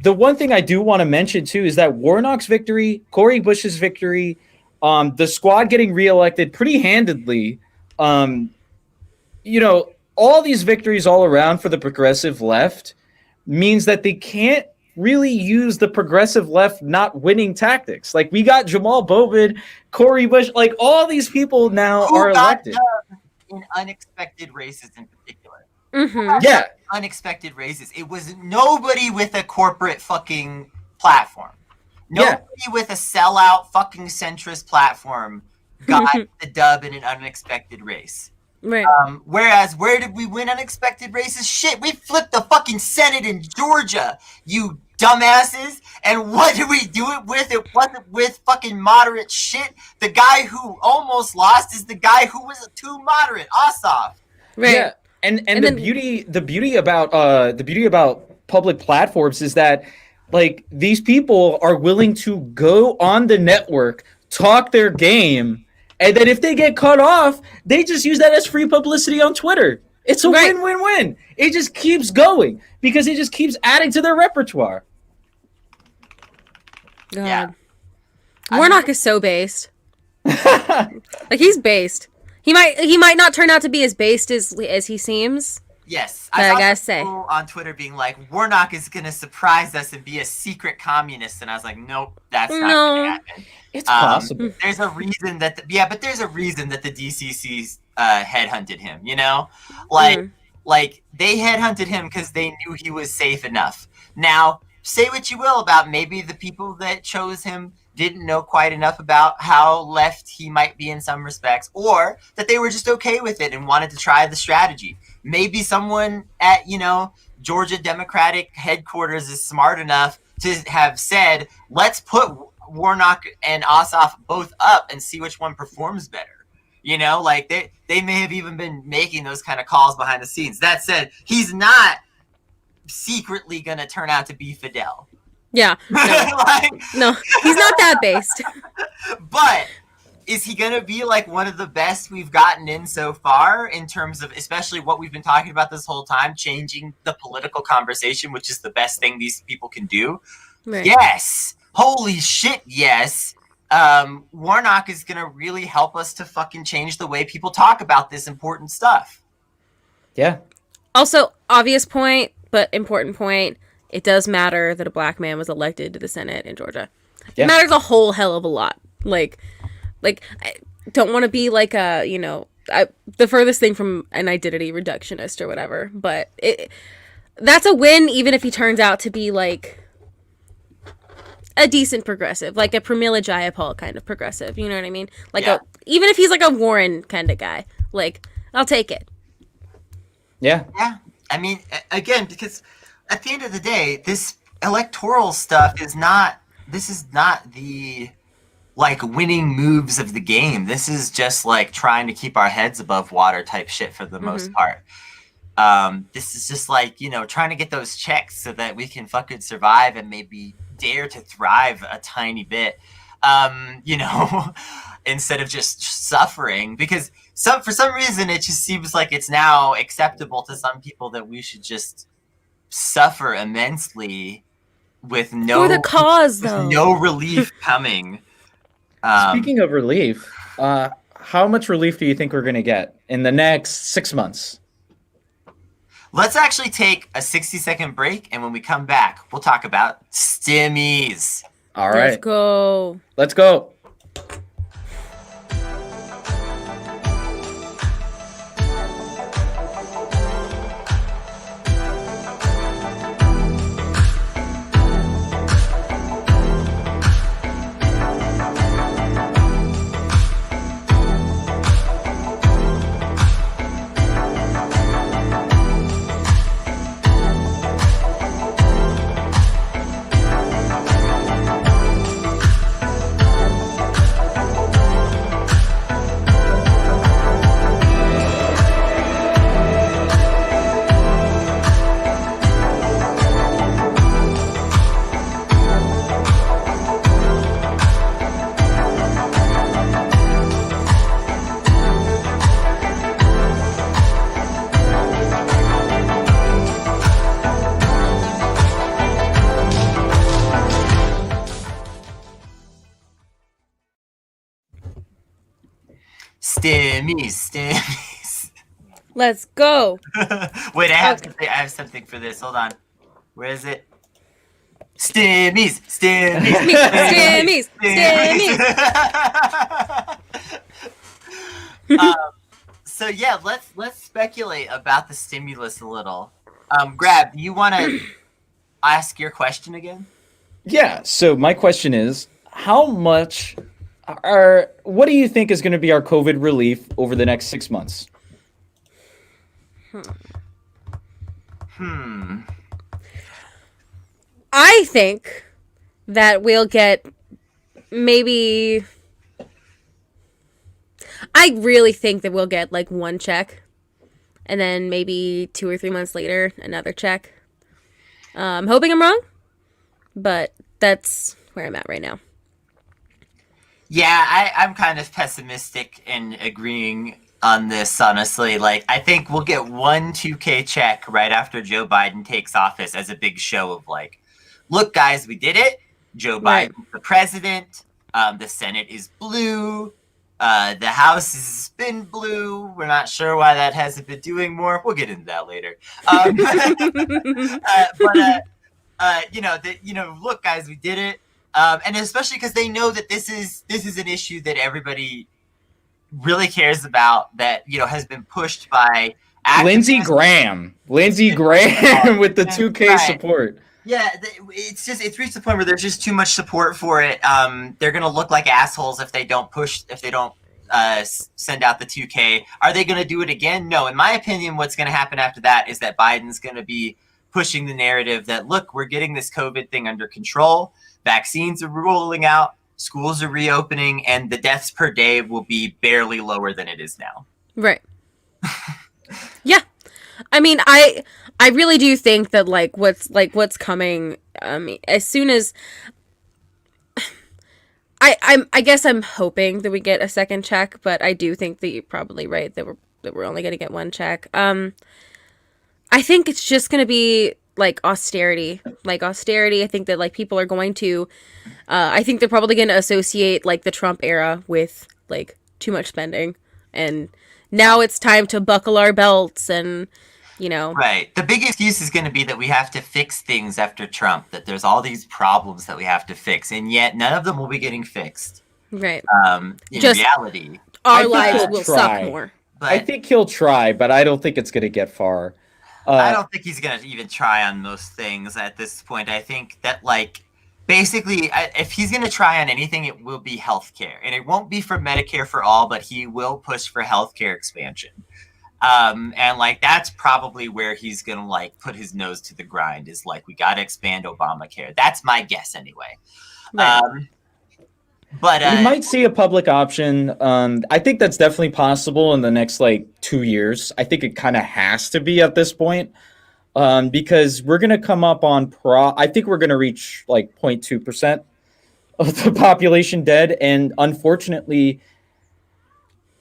the one thing I do want to mention, too, is that Warnock's victory, Cori Bush's victory, the squad getting reelected pretty handedly, you know, all these victories all around for the progressive left means that they can't really use the progressive left not winning tactics. Like, we got Jamal Bowman, Cori Bush, like, all these people now are elected. In unexpected races in particular. Mm-hmm. Yeah. Unexpected races. It was nobody with a corporate fucking platform. Nobody with a sellout fucking centrist platform got the dub in an unexpected race. Right. Whereas, where did we win unexpected races? Shit, we flipped the fucking Senate in Georgia, you dumbasses. And what did we do it with? It wasn't with fucking moderate shit. The guy who almost lost is the guy who was too moderate, Ossoff. Right. Yeah. And the beauty about public platforms is that, like, these people are willing to go on the network, talk their game, and then if they get cut off, they just use that as free publicity on Twitter. It's a win-win-win. It just keeps going because it just keeps adding to their repertoire. God. Yeah. Warnock is so based. Like, he's based. He might not turn out to be as based as he seems. Yes. I gotta say. On Twitter being like, Warnock is going to surprise us and be a secret communist. And I was like, nope, that's not going to happen. It's possible. There's a reason that, there's a reason that the DCC's headhunted him, you know? Like, they headhunted him because they knew he was safe enough. Now, say what you will about maybe the people that chose him didn't know quite enough about how left he might be in some respects, or that they were just okay with it and wanted to try the strategy. Maybe someone at, you know, Georgia Democratic headquarters is smart enough to have said, let's put Warnock and Ossoff both up and see which one performs better. You know, like they may have even been making those kind of calls behind the scenes. That said, he's not secretly going to turn out to be Fidel. Yeah. No, no, he's not that based. But is he going to be like one of the best we've gotten in so far in terms of, especially what we've been talking about this whole time, changing the political conversation, which is the best thing these people can do? Right. Yes. Holy shit, yes. Warnock is going to really help us to fucking change the way people talk about this important stuff. Yeah. Also, obvious point, but important point. It does matter that a black man was elected to the Senate in Georgia. Yeah. It matters a whole hell of a lot. Like I don't want to be like a, you know, the furthest thing from an identity reductionist or whatever, but that's a win even if he turns out to be like a decent progressive, like a Pramila Jayapal kind of progressive, you know what I mean? Like even if he's like a Warren kind of guy, like, I'll take it. Yeah. Yeah. I mean, again, because at the end of the day, this electoral stuff is not the like winning moves of the game. This is just like trying to keep our heads above water type shit for the most part. This is just like, you know, trying to get those checks so that we can fucking survive and maybe dare to thrive a tiny bit, you know, instead of just suffering. Because for some reason, it just seems like it's now acceptable to some people that we should just suffer immensely with no for the cause, though. No relief coming. Speaking of relief, how much relief do you think we're going to get in the next 6 months? Let's actually take a 60-second break, and when we come back, we'll talk about stimmies. All right. Let's go. Let's go. Stimmies. Let's go. Wait, I have something for this. Hold on. Where is it? Stimmies. Stimmies. So yeah, let's speculate about the stimulus a little. Grab, do you want to ask your question again? Yeah. So my question is, what do you think is going to be our COVID relief over the next 6 months? I think that we'll get maybe. I really think that we'll get like one check, and then maybe 2 or 3 months later, another check. I'm hoping I'm wrong, but that's where I'm at right now. Yeah, I'm kind of pessimistic in agreeing on this, honestly. Like, I think we'll get one 2K check right after Joe Biden takes office as a big show of like, look, guys, we did it. Joe Biden's the president. The Senate is blue. The House has been blue. We're not sure why that hasn't been doing more. We'll get into that later. Look, guys, we did it. And especially because they know that this is an issue that everybody really cares about, that has been pushed by Lindsey Graham with the 2K support. Yeah, it's reached the point where there's just too much support for it. They're gonna look like assholes if they don't send out the 2K. Are they gonna do it again? No. In my opinion, what's gonna happen after that is that Biden's gonna be pushing the narrative that, look, we're getting this COVID thing under control. Vaccines are rolling out, schools are reopening, and the deaths per day will be barely lower than it is now. Right. Yeah. I mean, I really do think that what's coming, as soon as I guess I'm hoping that we get a second check, but I do think that you're probably right that we're only going to get one check. I think it's just going to be like austerity. I think that people are going to I think they're probably going to associate like the Trump era with like too much spending, and now it's time to buckle our belts and Right. The big excuse is going to be that we have to fix things after Trump, that there's all these problems that we have to fix, and yet none of them will be getting fixed. Right. In reality, our lives will suck more. But I think he'll try, but I don't think it's going to get far. I don't think he's going to even try on most things at this point. I think that, basically, if he's going to try on anything, it will be healthcare. And it won't be for Medicare for all, but he will push for healthcare expansion. And that's probably where he's going to put his nose to the grind, is we got to expand Obamacare. That's my guess anyway. Right. But we might see a public option. I think that's definitely possible in the next 2 years. I think it kind of has to be at this point, because we're going to come up on I think we're going to reach 0.2% of the population dead. And unfortunately,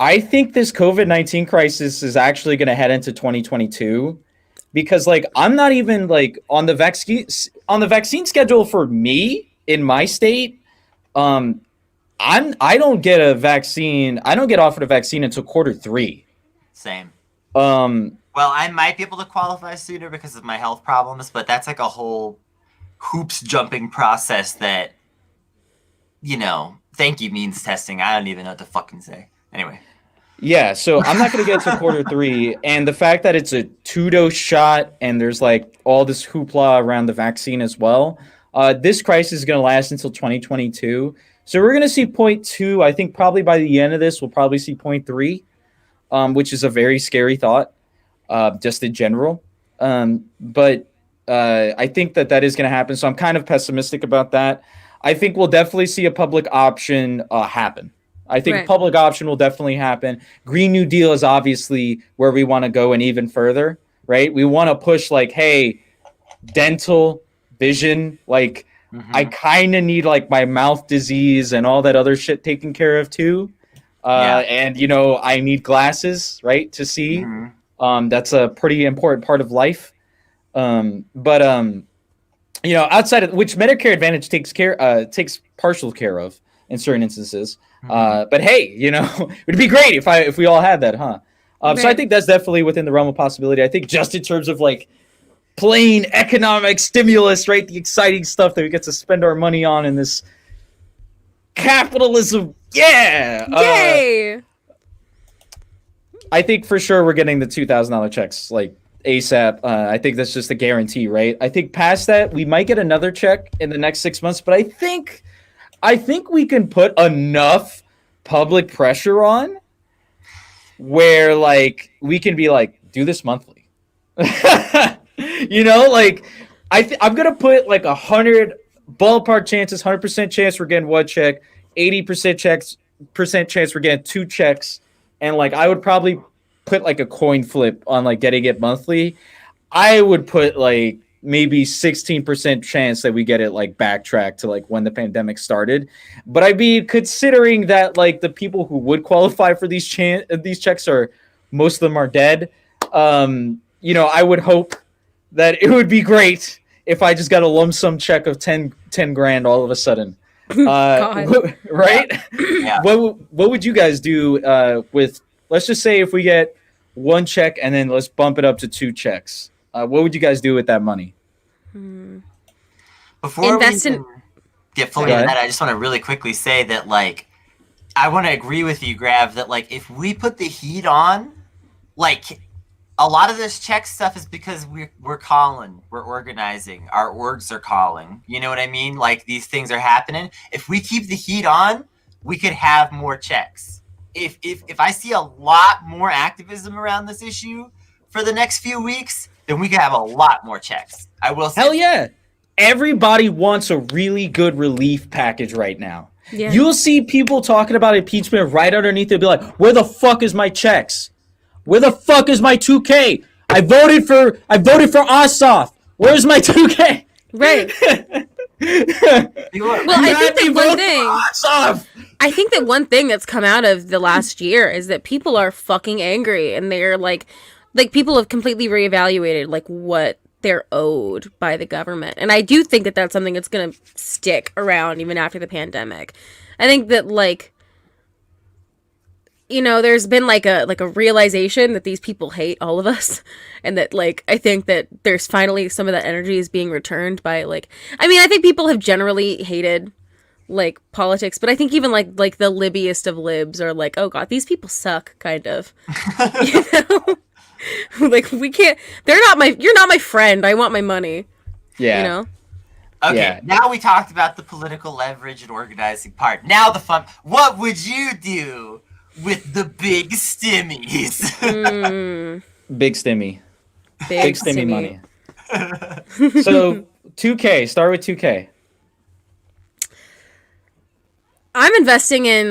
I think this COVID-19 crisis is actually going to head into 2022, because I'm not even on the vaccine schedule for me in my state. I don't get a vaccine. I don't get offered a vaccine until Q3. Same. Well, I might be able to qualify sooner because of my health problems, but that's a whole hoops jumping process that, thank you means testing. I don't even know what to fucking say. Anyway. Yeah, so I'm not going to get to Q3, and the fact that it's a 2-dose shot and there's all this hoopla around the vaccine as well, this crisis is going to last until 2022. So we're going to see 0.2. I think probably by the end of this, we'll probably see 0.3, which is a very scary thought, just in general. But I think that is going to happen, so I'm kind of pessimistic about that. I think we'll definitely see a public option happen. I think public option will definitely happen. Green New Deal is obviously where we want to go, and even further, right? We want to push hey, dental, vision, I kind of need my mouth disease and all that other shit taken care of too. And I need glasses, right, to see. Mm-hmm. That's a pretty important part of life. Outside of which Medicare Advantage takes partial care of. in certain instances. But hey, it'd be great if we all had that, huh? So I think that's definitely within the realm of possibility. I think just in terms of like plain economic stimulus, right? The exciting stuff that we get to spend our money on in this capitalism. Yeah. Yay! I think for sure we're getting the $2,000 checks like ASAP. I think that's just a guarantee, right? I think past that we might get another check in the next 6 months, but I think we can put enough public pressure on where like we can be like, do this monthly. Like I'm gonna put like 100 ballpark chances, 100% chance we're getting one check, 80% chance we're getting two checks, and like I would probably put like a coin flip on like getting it monthly. I would put like maybe 16% chance that we get it like backtracked to like when the pandemic started. But I'd be considering that like the people who would qualify for these checks are most of them are dead. I would hope that it would be great if I just got a lump sum check of 10 grand all of a sudden. Right? Yeah. What would you guys do with, let's just say if we get one check and then let's bump it up to two checks. What would you guys do with that money? Before we get fully into that, I just want to really quickly say that, like, I want to agree with you, Grav, that, like, if we put the heat on, like, a lot of this check stuff is because we're calling, we're organizing, our orgs are calling. You know what I mean? Like, these things are happening. If we keep the heat on, we could have more checks. If I see a lot more activism around this issue for the next few weeks, then we could have a lot more checks. I will say. Hell yeah. Everybody wants a really good relief package right now. Yeah. You'll see people talking about impeachment right underneath it. Be like, where the fuck is my checks? Where the fuck is my 2K? I voted for Ossoff. Where's my 2K? Right. I think that one thing that's come out of the last year is that people are fucking angry, and they're like people have completely reevaluated like what they're owed by the government. And I do think that that's something that's going to stick around even after the pandemic. I think that there's been like a realization that these people hate all of us, and that I think that there's finally some of that energy is being returned by I think people have generally hated politics, but I think even like the libbiest of libs are like, oh god, these people suck, kind of. We can't, you're not my friend, I want my money. Yeah. Okay, now we talked about the political leverage and organizing part. Now the fun. What would you do with the big stimmies? Big stimmy. Big stimmy money. So 2K, start with 2K. I'm investing in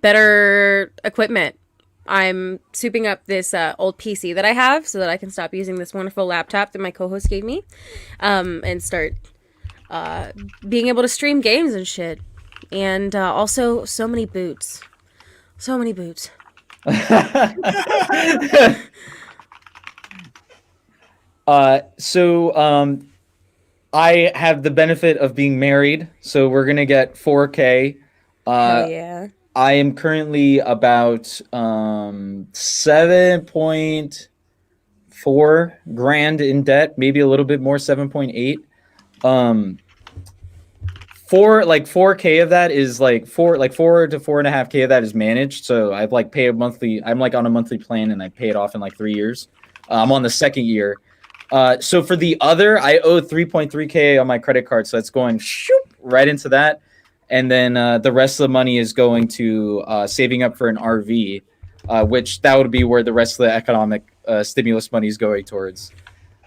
better equipment. I'm souping up this old PC that I have so that I can stop using this wonderful laptop that my co-host gave me, and start being able to stream games and shit. And also, so many boots. So many boots. I have the benefit of being married, so we're going to get 4K. Hell yeah. I am currently about 7.4 grand in debt, maybe a little bit more, 7.8. 4K of that is 4 to 4.5K of that is managed. So I've pay a monthly. I'm on a monthly plan, and I pay it off in 3 years. I'm on the second year. So for the other, I owe 3.3K on my credit card. So that's going right into that. And then the rest of the money is going to saving up for an RV, which that would be where the rest of the economic stimulus money is going towards.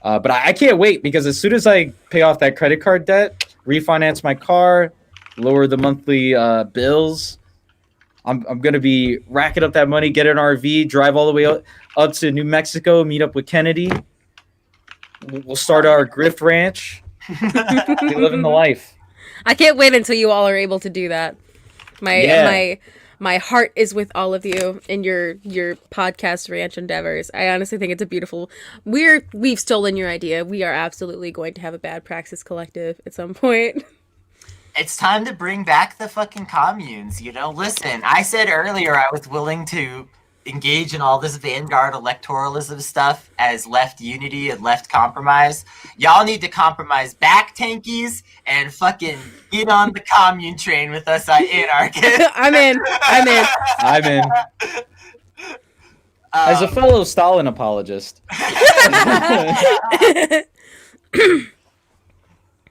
But I can't wait, because as soon as I pay off that credit card debt, refinance my car, lower the monthly bills, I'm going to be racking up that money, get an RV, drive all the way up to New Mexico, meet up with Kennedy. We'll start our grift ranch. Be living the life. I can't wait until you all are able to do that. My heart is with all of you in your podcast ranch endeavors. I honestly think it's a beautiful. We've stolen your idea. We are absolutely going to have a bad Praxis collective at some point. It's time to bring back the fucking communes, you know? Listen, I said earlier I was willing to engage in all this Vanguard electoralism stuff as left unity and left compromise. Y'all need to compromise back, tankies, and fucking get on the commune train with us anarchists. I'm in. As a fellow Stalin apologist.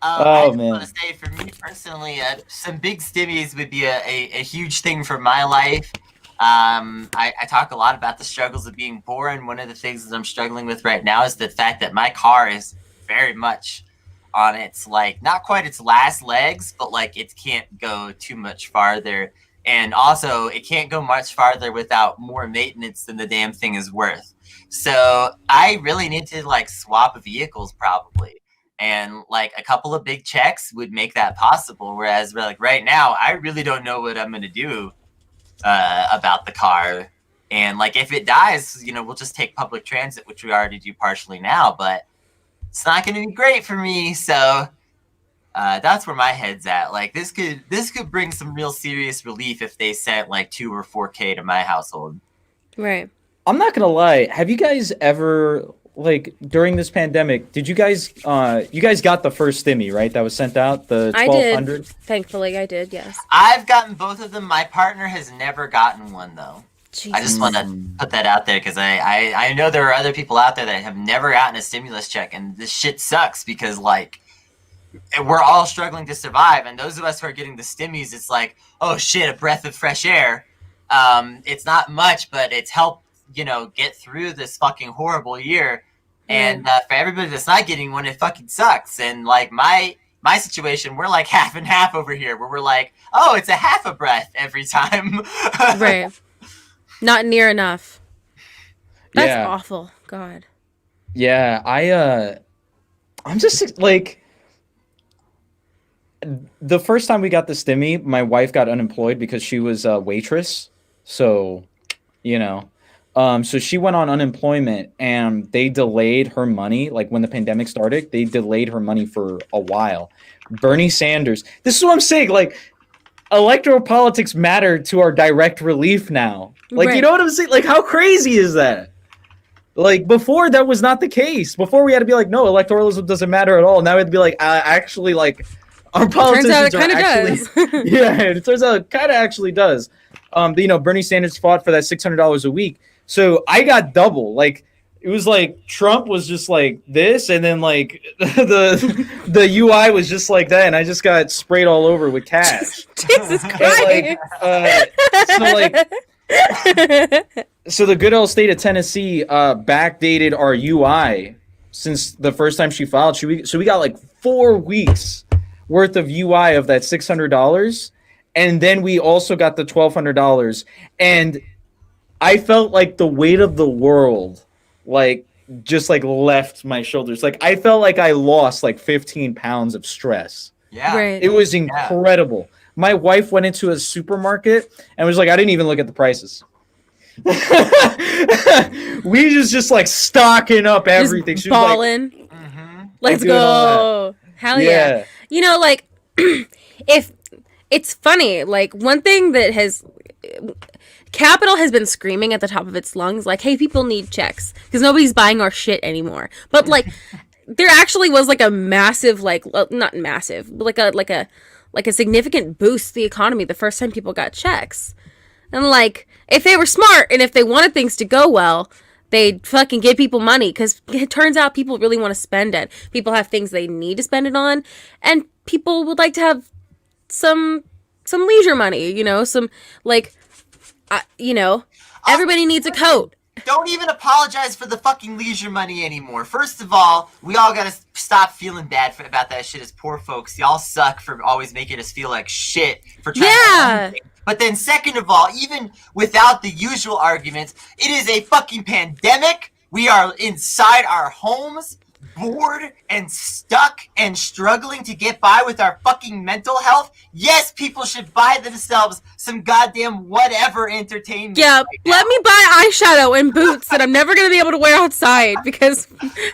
I just want to say, for me personally, some big stimmies would be a huge thing for my life. I talk a lot about the struggles of being poor, and one of the things that I'm struggling with right now is the fact that my car is very much on its, like, not quite its last legs, but like it can't go too much farther. And also, it can't go much farther without more maintenance than the damn thing is worth. So I really need to, like, swap vehicles probably. And, like, a couple of big checks would make that possible. Whereas, like, right now, I really don't know what I'm going to do about the car. And, like, if it dies, you know, we'll just take public transit, which we already do partially now. But it's not going to be great for me. So that's where my head's at. Like, this could bring some real serious relief if they sent, like, 2 or 4K to my household. Right. I'm not going to lie. Have you guys ever... like during this pandemic, did you guys got the first stimmy, right? That was sent out, the 1,200? I did. Thankfully, I did, yes. I've gotten both of them. My partner has never gotten one, though. Jesus. I just want to put that out there because I know there are other people out there that have never gotten a stimulus check, and this shit sucks because, like, we're all struggling to survive, and those of us who are getting the stimmies, it's like, oh shit, a breath of fresh air. It's not much, but it's helped, you know, get through this fucking horrible year. And for everybody that's not getting one, it fucking sucks. And, like, my situation, we're like half and half over here, where we're like, oh, it's a half a breath every time. Right. Not near enough. That's awful. God. Yeah, I'm just, like, the first time we got the stimmy, my wife got unemployed because she was a waitress. So, you know. So she went on unemployment, and they delayed her money. Like, when the pandemic started, they delayed her money for a while. Bernie Sanders. This is what I'm saying. Like, electoral politics matter to our direct relief now. Like, right. You know what I'm saying? Like, how crazy is that? Like, before, that was not the case. Before, we had to be like, no, electoralism doesn't matter at all. Now it'd be like, actually, like, our politicians are actually... does. Yeah, it turns out it kind of actually does. You know, Bernie Sanders fought for that $600 a week. So I got double. Like, it was like Trump was just like this, and then, like, the UI was just like that, and I just got sprayed all over with cash. Jesus Christ! So the good old state of Tennessee backdated our UI since the first time she filed. So we got like 4 weeks worth of UI of that $600, and then we also got the $1,200, and I felt like the weight of the world, like, just, like, left my shoulders. Like, I felt like I lost, like, 15 pounds of stress. Yeah. Right. It was incredible. Yeah. My wife went into a supermarket and was like, I didn't even look at the prices. We just like, stocking up everything. Just balling. Like, let's go. Hell yeah. You know, like, if it's funny, like, one thing that has... Capital has been screaming at the top of its lungs, like, hey, people need checks because nobody's buying our shit anymore. But, like, there actually was, like, a massive, like, not massive, but like a significant boost to the economy the first time people got checks. And, like, if they were smart and if they wanted things to go well, they'd fucking give people money because it turns out people really want to spend it. People have things they need to spend it on, and people would like to have some leisure money, you know, some, like... you know, everybody needs a coat. Don't even apologize for the fucking leisure money anymore. First of all, we all gotta stop feeling bad about that shit as poor folks. Y'all suck for always making us feel like shit for trying to do. But then second of all, even without the usual arguments, it is a fucking pandemic. We are inside our homes, bored and stuck and struggling to get by with our fucking mental health. Yes, people should buy themselves some goddamn whatever entertainment. Yeah, let me buy eyeshadow and boots that I'm never going to be able to wear outside because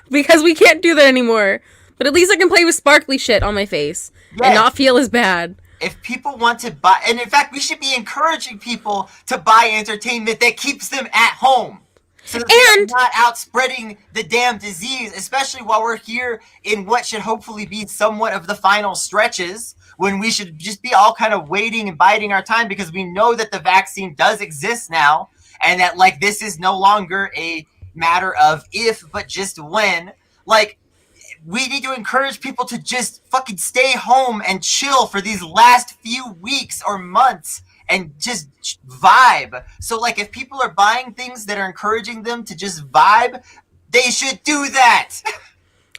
we can't do that anymore. But at least I can play with sparkly shit on my face and not feel as bad. if people want to buy, and in fact, we should be encouraging people to buy entertainment that keeps them at home. So that they're not out spreading the damn disease, especially while we're here in what should hopefully be somewhat of the final stretches, when we should just be all kind of waiting and biding our time, because we know that the vaccine does exist now, and that like this is no longer a matter of if, but just when. Like, we need to encourage people to just fucking stay home and chill for these last few weeks or months and just vibe. So like, if people are buying things that are encouraging them to just vibe, they should do that.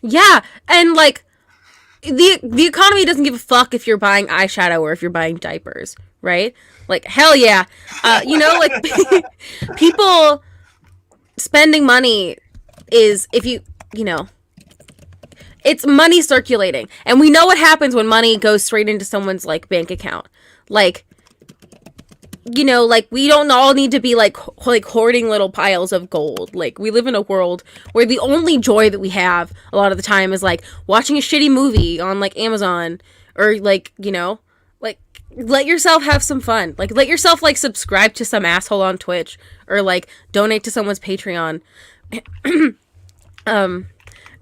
Yeah, and like the economy doesn't give a fuck if you're buying eyeshadow or if you're buying diapers, right? Like, hell yeah. You know, like people spending money is, if you know, it's money circulating. And we know what happens when money goes straight into someone's like bank account. Like, you know, like, we don't all need to be like hoarding little piles of gold. Like, we live in a world where the only joy that we have a lot of the time is like watching a shitty movie on like Amazon, or like, you know, like, let yourself have some fun. Like, let yourself like subscribe to some asshole on Twitch, or like donate to someone's Patreon.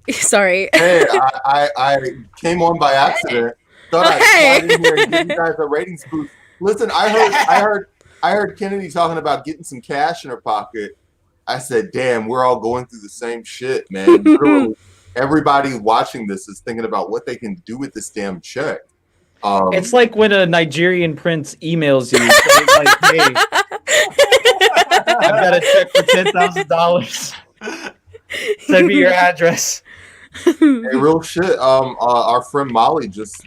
Sorry. Hey, I came on by accident. Thought I'd slide in here and give you guys a ratings boost. Listen, I heard Kennedy talking about getting some cash in her pocket. I said, damn, we're all going through the same shit, man. Literally, everybody watching this is thinking about what they can do with this damn check. It's like when a Nigerian prince emails you saying like, hey, I've got a check for $10,000. Send me your address. Hey, real shit. Our friend Molly just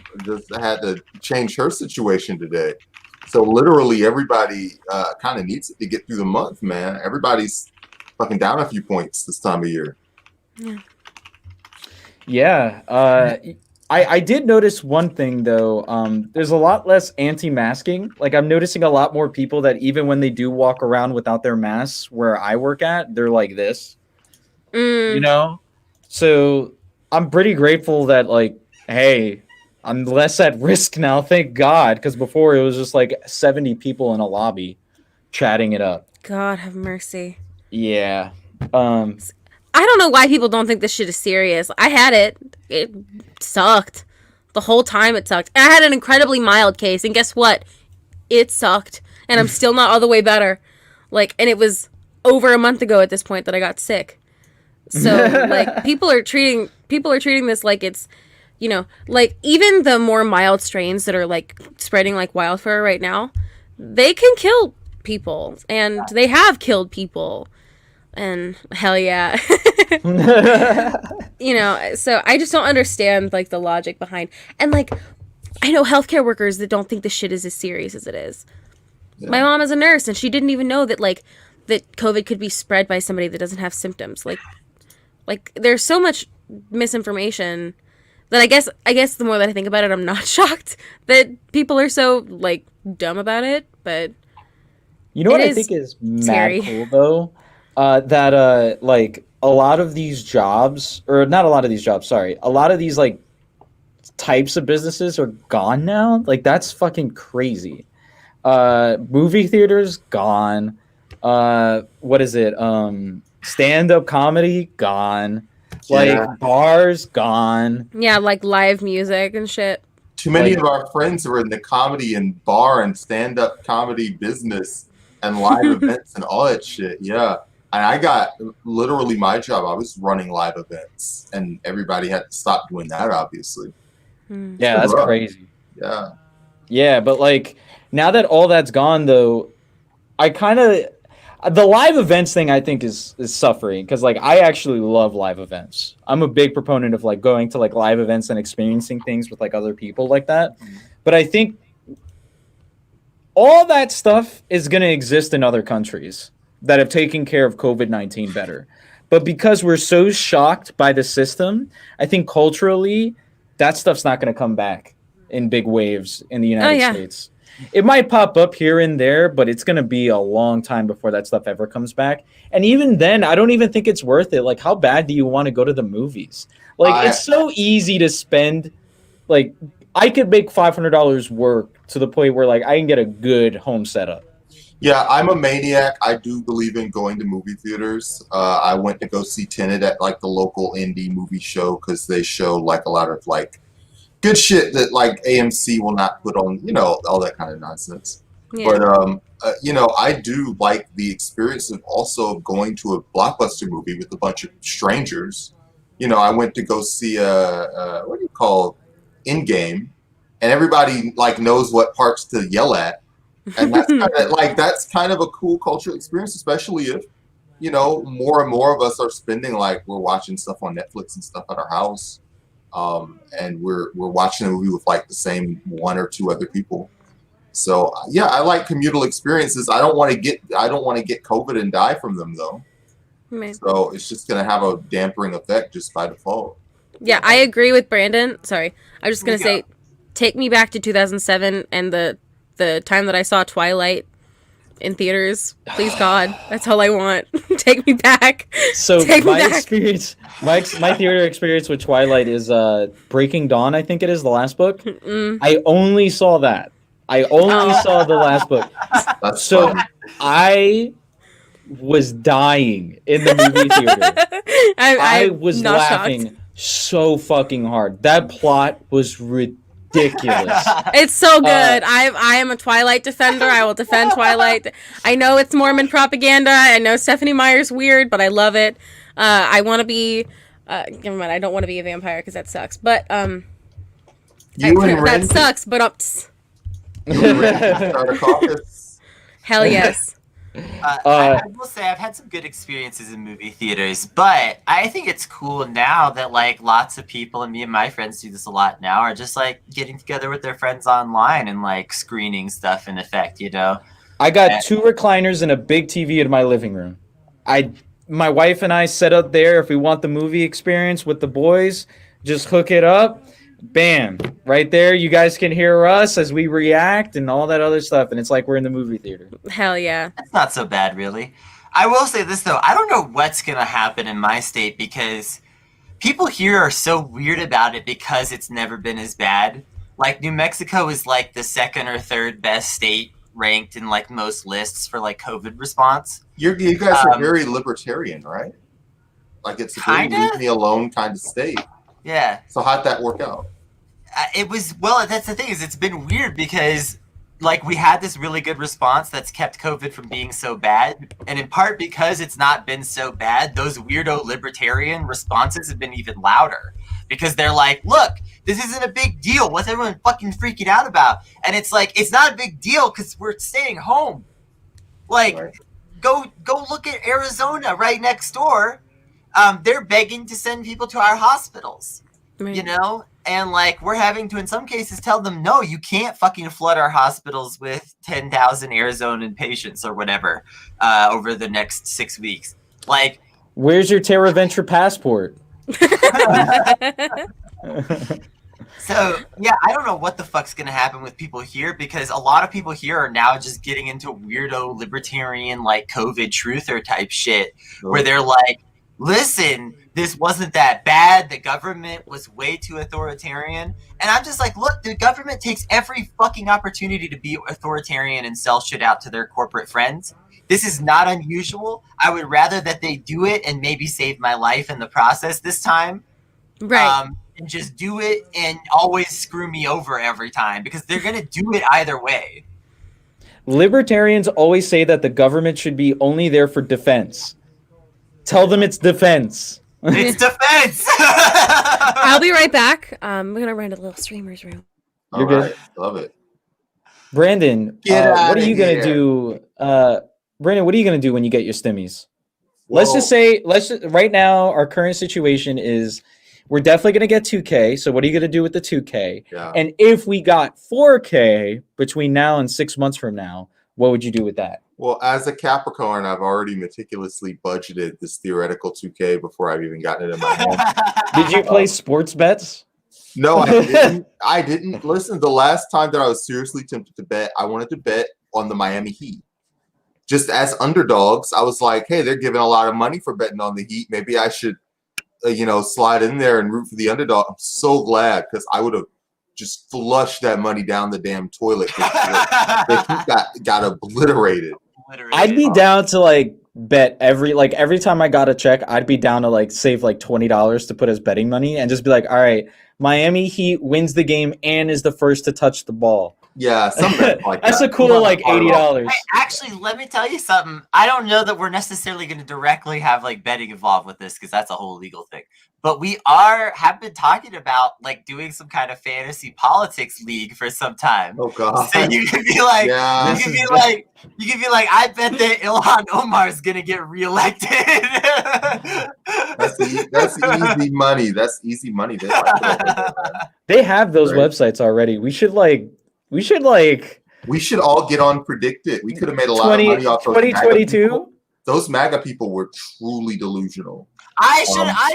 had to change her situation today. So literally everybody kind of needs it to get through the month, man. Everybody's fucking down a few points this time of year. Yeah. I did notice one thing though. There's a lot less anti-masking. Like, I'm noticing a lot more people that even when they do walk around without their masks where I work at, they're like this. You know? So I'm pretty grateful that, like, hey, I'm less at risk now, thank God, because before it was just like 70 people in a lobby chatting it up. God have mercy. Yeah. I don't know why people don't think this shit is serious. I had it. It sucked. The whole time it sucked. And I had an incredibly mild case, and guess what? It sucked. And I'm still not all the way better. Like, and it was over a month ago at this point that I got sick. So like, people are treating this like it's, you know, like, even the more mild strains that are like spreading like wildfire right now, they can kill people, and they have killed people, and hell yeah. You know, so I just don't understand like the logic behind, and like, I know healthcare workers that don't think this shit is as serious as it is. Yeah. My mom is a nurse, and she didn't even know that like that COVID could be spread by somebody that doesn't have symptoms. Like there's so much misinformation that I guess the more that I think about it, I'm not shocked that people are so like dumb about it. But you know what I think is mad cool though, that like a lot of these jobs, or not a lot of these jobs, sorry, a lot of these like types of businesses are gone now. Like, that's fucking crazy. Movie theaters gone. What is it? Stand-up comedy gone. Like, bars gone. Yeah, like live music and shit. Too many of our friends are in the comedy and bar and stand-up comedy business and live events and all that shit. Yeah. And I got literally my job. I was running live events, and everybody had to stop doing that, obviously. Yeah, that's crazy. Yeah. Yeah, but like, now that all that's gone though, I kind of, the live events thing I think is suffering, because like, I actually love live events. I'm a big proponent of like going to like live events and experiencing things with like other people like that. But I think all that stuff is going to exist in other countries that have taken care of COVID-19 better. But because we're so shocked by the system, I think culturally that stuff's not going to come back in big waves in the United States. It might pop up here and there, but it's going to be a long time before that stuff ever comes back. And even then, I don't even think it's worth it. Like, how bad do you want to go to the movies? Like, it's so easy to spend. Like, I could make $500 work to the point where like I can get a good home setup. Yeah, I'm a maniac. I do believe in going to movie theaters. I went to go see Tenet at like the local indie movie show because they show like a lot of like good shit that like AMC will not put on, you know, all that kind of nonsense. Yeah. But you know, I do like the experience of also going to a blockbuster movie with a bunch of strangers. You know, I went to go see what do you call Endgame, and everybody like knows what parts to yell at. And that's kind of a cool cultural experience, especially if, you know, more and more of us are spending like we're watching stuff on Netflix and stuff at our house, and we're watching a movie with like the same one or two other people. So yeah, I like communal experiences. I don't want to get COVID and die from them though. Man. So it's just gonna have a dampering effect just by default. Yeah, I agree with Brandon. Sorry, I was just gonna say, take me back to 2007 and the time that I saw Twilight in theaters. Please God, that's all I want. Take me back. So experience, my theater experience with Twilight is Breaking Dawn. I think it is the last book. I only saw that. I only saw the last book. So funny. I was dying in the movie theater. I was laughing shocked. So fucking hard. That plot was ridiculous. It's so good. I am a Twilight defender. I will defend Twilight. I know it's Mormon propaganda. I know Stephanie Meyer's weird, but I love it. I want to be. Never mind. I don't want to be a vampire because that sucks. But that sucks. But you and Ren start a caucus. Hell yes. I will say I've had some good experiences in movie theaters, but I think it's cool now that like lots of people, and me and my friends do this a lot now, are just like getting together with their friends online and like screening stuff in effect, you know. I got 2 recliners and a big TV in my living room. My wife and I set up there if we want the movie experience with the boys, just hook it up. Bam, right there. You guys can hear us as we react and all that other stuff. And it's like we're in the movie theater. Hell yeah. That's not so bad, really. I will say this, though. I don't know what's going to happen in my state because people here are so weird about it because it's never been as bad. Like, New Mexico is like the 2nd or 3rd best state ranked in like most lists for like COVID response. You guys are very libertarian, right? Like it's a very leave me alone kind of state. Yeah. So how'd that work out? That's the thing is it's been weird because like we had this really good response that's kept COVID from being so bad. And in part because it's not been so bad, those weirdo libertarian responses have been even louder because they're like, look, this isn't a big deal. What's everyone fucking freaking out about? And it's like, it's not a big deal because we're staying home. Like, right. Go look at Arizona right next door. They're begging to send people to our hospitals, right. You know? And, like, we're having to, in some cases, tell them, no, you can't fucking flood our hospitals with 10,000 Arizonan patients or whatever over the next 6 weeks. Like, where's your Terra Venture passport? So, yeah, I don't know what the fuck's going to happen with people here because a lot of people here are now just getting into weirdo libertarian, like, COVID truther type shit where they're like, listen, this wasn't that bad. The government was way too authoritarian. And I'm just like, look, the government takes every fucking opportunity to be authoritarian and sell shit out to their corporate friends. This is not unusual. I would rather that they do it and maybe save my life in the process this time. Right. And just do it and always screw me over every time because they're going to do it either way. Libertarians always say that the government should be only there for defense. Tell them it's defense. It's defense. I'll be right back. We're going to run to the little streamer's room. You're good. Love it. Brandon, what are you going to do? Brandon, what are you going to do when you get your stimmies? Let's just say, right now, our current situation is we're definitely going to get 2K. So what are you going to do with the 2K? Yeah. And if we got 4K between now and 6 months from now, what would you do with that? Well, as a Capricorn, I've already meticulously budgeted this theoretical 2K before I've even gotten it in my hand. Did you play sports bets? No, I didn't. I didn't. Listen, the last time that I was seriously tempted to bet, I wanted to bet on the Miami Heat. Just as underdogs, I was like, hey, they're giving a lot of money for betting on the Heat. Maybe I should, slide in there and root for the underdog. I'm so glad because I would have just flush that money down the damn toilet. They got obliterated. I'd be down to like bet every time I got a check, I'd be down to like save like $20 to put as betting money and just be like, all right, Miami Heat wins the game and is the first to touch the ball. Yeah, something like that's that. A cool like $80. Actually, let me tell you something. I don't know that we're necessarily going to directly have like betting involved with this because that's a whole legal thing. But we have been talking about like doing some kind of fantasy politics league for some time. Oh god! So you could be like, you could be like, I bet that Ilhan Omar is gonna get reelected. That's easy money. That's easy money. They have those websites already. We should all get on Predicted. We could have made a lot of money off 2022. Those MAGA people were truly delusional. I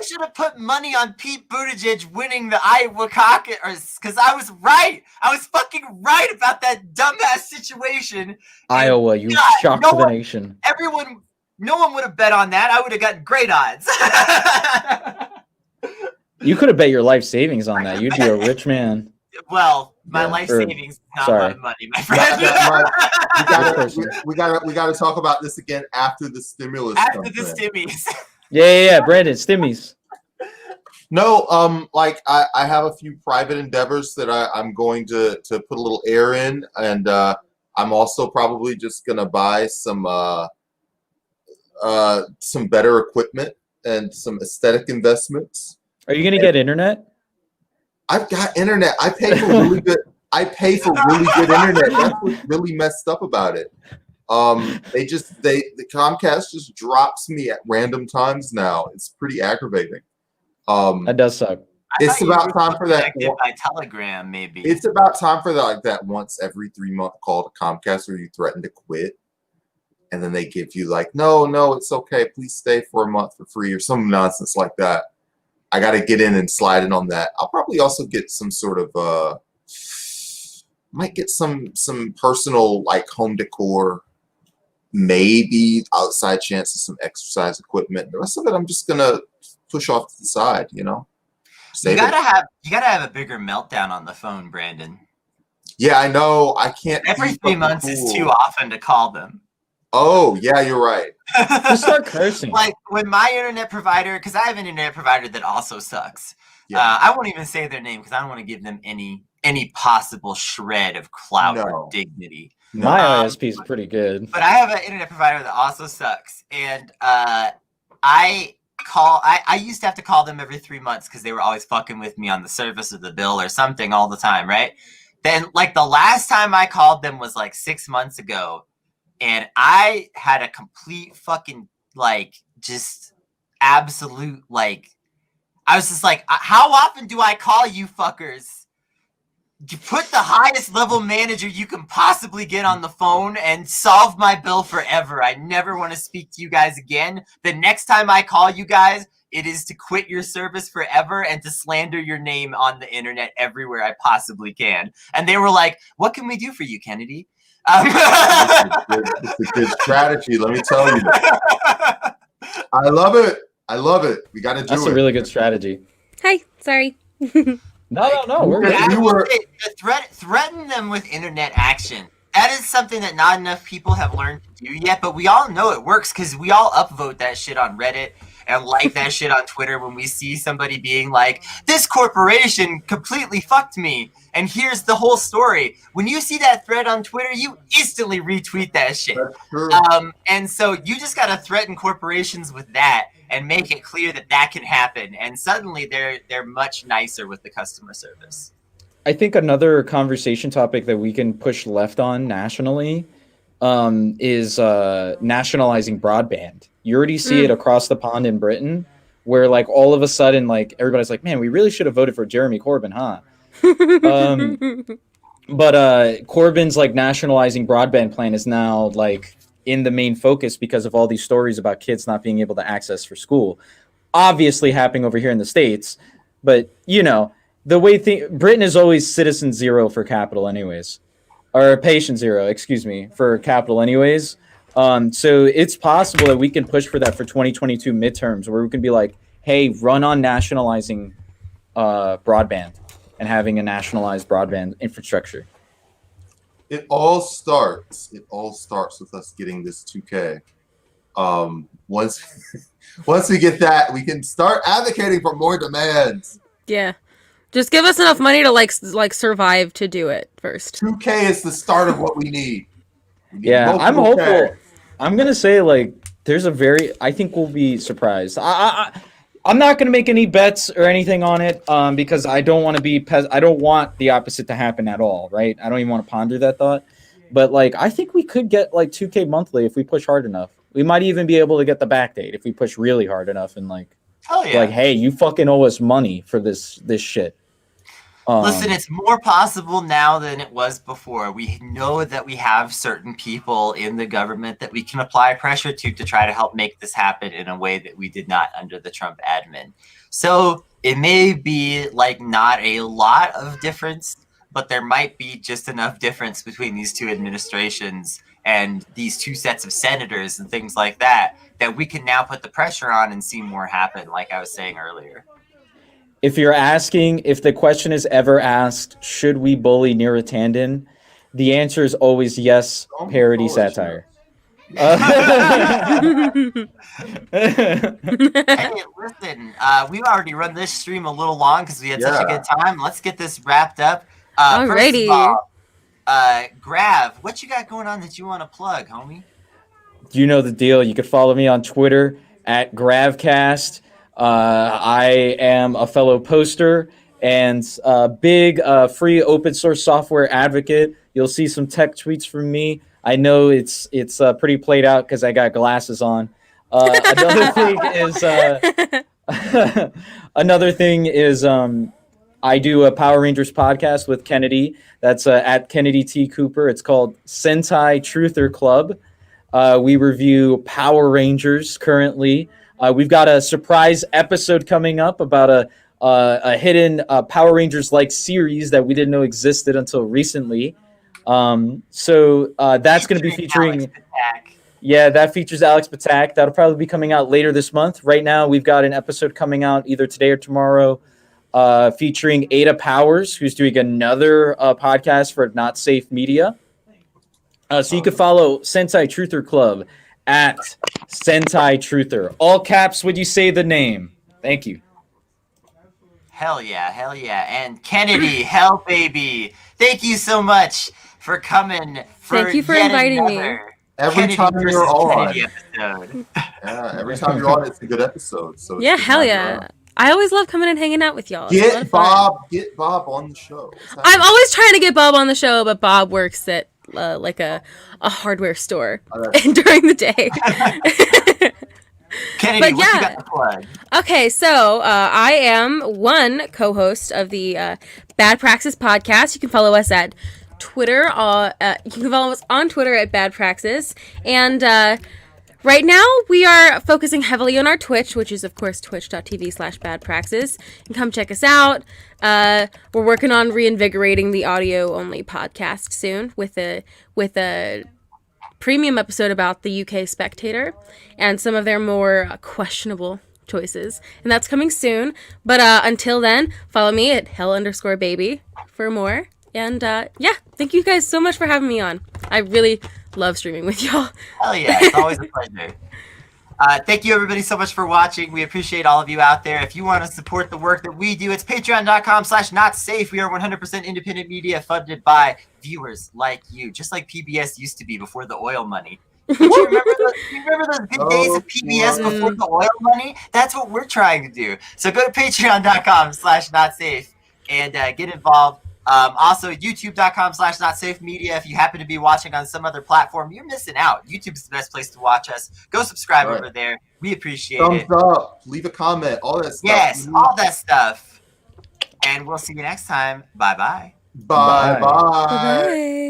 should have put money on Pete Buttigieg winning the Iowa caucus because I was right. I was fucking right about that dumbass situation. Iowa, you shocked the nation. No one would have bet on that. I would have gotten great odds. You could have bet your life savings on that. You'd be a rich man. Well, my life savings is not my money, my friend. We gotta talk about this again after the stimulus. After the stimmies. Yeah. Brandon, stimmies. No, like I have a few private endeavors that I'm going to put a little air in, and I'm also probably just gonna buy some better equipment and some aesthetic investments. Are you gonna get internet? I've got internet. I pay for really good. internet. That's what's really messed up about it. The Comcast just drops me at random times now. It's pretty aggravating. That does suck. It's about time for that. By Telegram, maybe. It's about time for that once every 3 month call to Comcast where you threaten to quit, and then they give you like, no, it's okay. Please stay for a month for free or some nonsense like that. I got to get in and slide in on that. I'll probably also get some sort of might get some personal like home decor, maybe outside chance of some exercise equipment. The rest of it I'm just gonna push off to the side, you know. You gotta have a bigger meltdown on the phone, Brandon. Yeah, I know. I can't. Every 3 months is too often to call them. Oh, yeah, you're right. Just start cursing. Like when my internet provider, because I have an internet provider that also sucks. Yeah. I won't even say their name because I don't want to give them any possible shred of clout or dignity. My ISP is pretty good. But I have an internet provider that also sucks. And I used to have to call them every 3 months because they were always fucking with me on the service or the bill or something all the time, right? Then like the last time I called them was like 6 months ago. And I had a complete fucking, like, just absolute, like, I was just like, how often do I call you fuckers? You put the highest level manager you can possibly get on the phone and solve my bill forever. I never want to speak to you guys again. The next time I call you guys, it is to quit your service forever and to slander your name on the internet everywhere I possibly can. And they were like, what can we do for you, Kennedy? It's a good strategy, let me tell you. I love it. We got to do it. That's a really good strategy. Hi, sorry. No. Threaten them with internet action. That is something that not enough people have learned to do yet, but we all know it works because we all upvote that shit on Reddit and like that shit on Twitter when we see somebody being like, this corporation completely fucked me. And here's the whole story. When you see that thread on Twitter, you instantly retweet that shit. And so you just got to threaten corporations with that and make it clear that can happen. And suddenly they're much nicer with the customer service. I think another conversation topic that we can push left on nationally is nationalizing broadband. You already see it across the pond in Britain, where like all of a sudden, like everybody's like, man, we really should have voted for Jeremy Corbyn, huh? But Corbyn's like nationalizing broadband plan is now like in the main focus because of all these stories about kids not being able to access for school. Obviously happening over here in the States, but you know, the way Britain is always citizen zero for capital anyways, or patient zero, excuse me, for capital anyways. So it's possible that we can push for that for 2022 midterms where we can be like, hey, run on nationalizing broadband. and having a nationalized broadband infrastructure. It all starts with us getting this 2K. Once we get that, we can start advocating for more demands. Yeah. Just give us enough money to like survive to do it first. 2K is the start of what we need. Yeah, I'm hopeful. I'm gonna say like I think we'll be surprised. I'm not gonna make any bets or anything on it because I don't want to I don't want the opposite to happen at all, right? I don't even want to ponder that thought. But like I think we could get like 2K monthly if we push hard enough. We might even be able to get the back date if we push really hard enough and like like hey, you fucking owe us money for this shit. Listen, it's more possible now than it was before. We know that we have certain people in the government that we can apply pressure to try to help make this happen in a way that we did not under the Trump admin. So it may be like not a lot of difference, but there might be just enough difference between these two administrations and these two sets of senators and things like that we can now put the pressure on and see more happen, like I was saying earlier. If the question is ever asked, should we bully Neera Tanden? The answer is always yes, parody satire. Hey, listen, we've already run this stream a little long because we had such a good time. Let's get this wrapped up. Alrighty. First of all, Grav, what you got going on that you want to plug, homie? You know the deal. You can follow me on Twitter at Gravcast. I am a fellow poster and big free open source software advocate. You'll see some tech tweets from me. I know it's pretty played out because I got glasses on. Another thing is I do a Power Rangers podcast with Kennedy. That's at Kennedy T. Cooper. It's called Sentai Truther Club. We review Power Rangers currently. We've got a surprise episode coming up about a hidden Power Rangers-like series that we didn't know existed until recently. So that's going to be featuring... Yeah, that features Alex Patak. That'll probably be coming out later this month. Right now, we've got an episode coming out either today or tomorrow featuring Ada Powers, who's doing another podcast for Not Safe Media. So you can follow Sentai Truther Club at Sentai Truther. All caps when you say the name. Thank you. Hell yeah. And Kennedy, hell baby. Thank you so much for coming. Thank you for inviting me. Every Kennedy time you're on. Episode. Yeah, every time you're on, it's a good episode. So yeah, hell yeah. I always love coming and hanging out with y'all. Get Bob on the show. I'm always trying to get Bob on the show, but Bob works at like a hardware store during the day. Kennedy, what you got to plug? Okay, so I am one co-host of the Bad Praxis podcast. You can follow us at Twitter. You can follow us on Twitter at Bad Praxis. And right now we are focusing heavily on our Twitch, which is, of course, twitch.tv/badpraxis. And come check us out. We're working on reinvigorating the audio-only podcast soon with a premium episode about the UK Spectator and some of their more questionable choices. And that's coming soon. But until then, follow me at hell_baby for more. And yeah, thank you guys so much for having me on. I really love streaming with y'all. Hell yeah, it's always a pleasure. Thank you everybody so much for watching. We appreciate all of you out there. If you want to support the work that we do, it's patreon.com/notsafe. We are 100% independent media funded by viewers like you, just like PBS used to be before the oil money. Do you remember those good days of PBS before the oil money? That's what we're trying to do. So go to patreon.com/notsafe and get involved. Also, youtube.com/notsafemedia. If you happen to be watching on some other platform, you're missing out. YouTube's the best place to watch us. Go subscribe over there. We appreciate it. Thumbs up. Leave a comment. All that stuff. Yes, all that stuff. And we'll see you next time. Bye-bye. Bye-bye. Bye.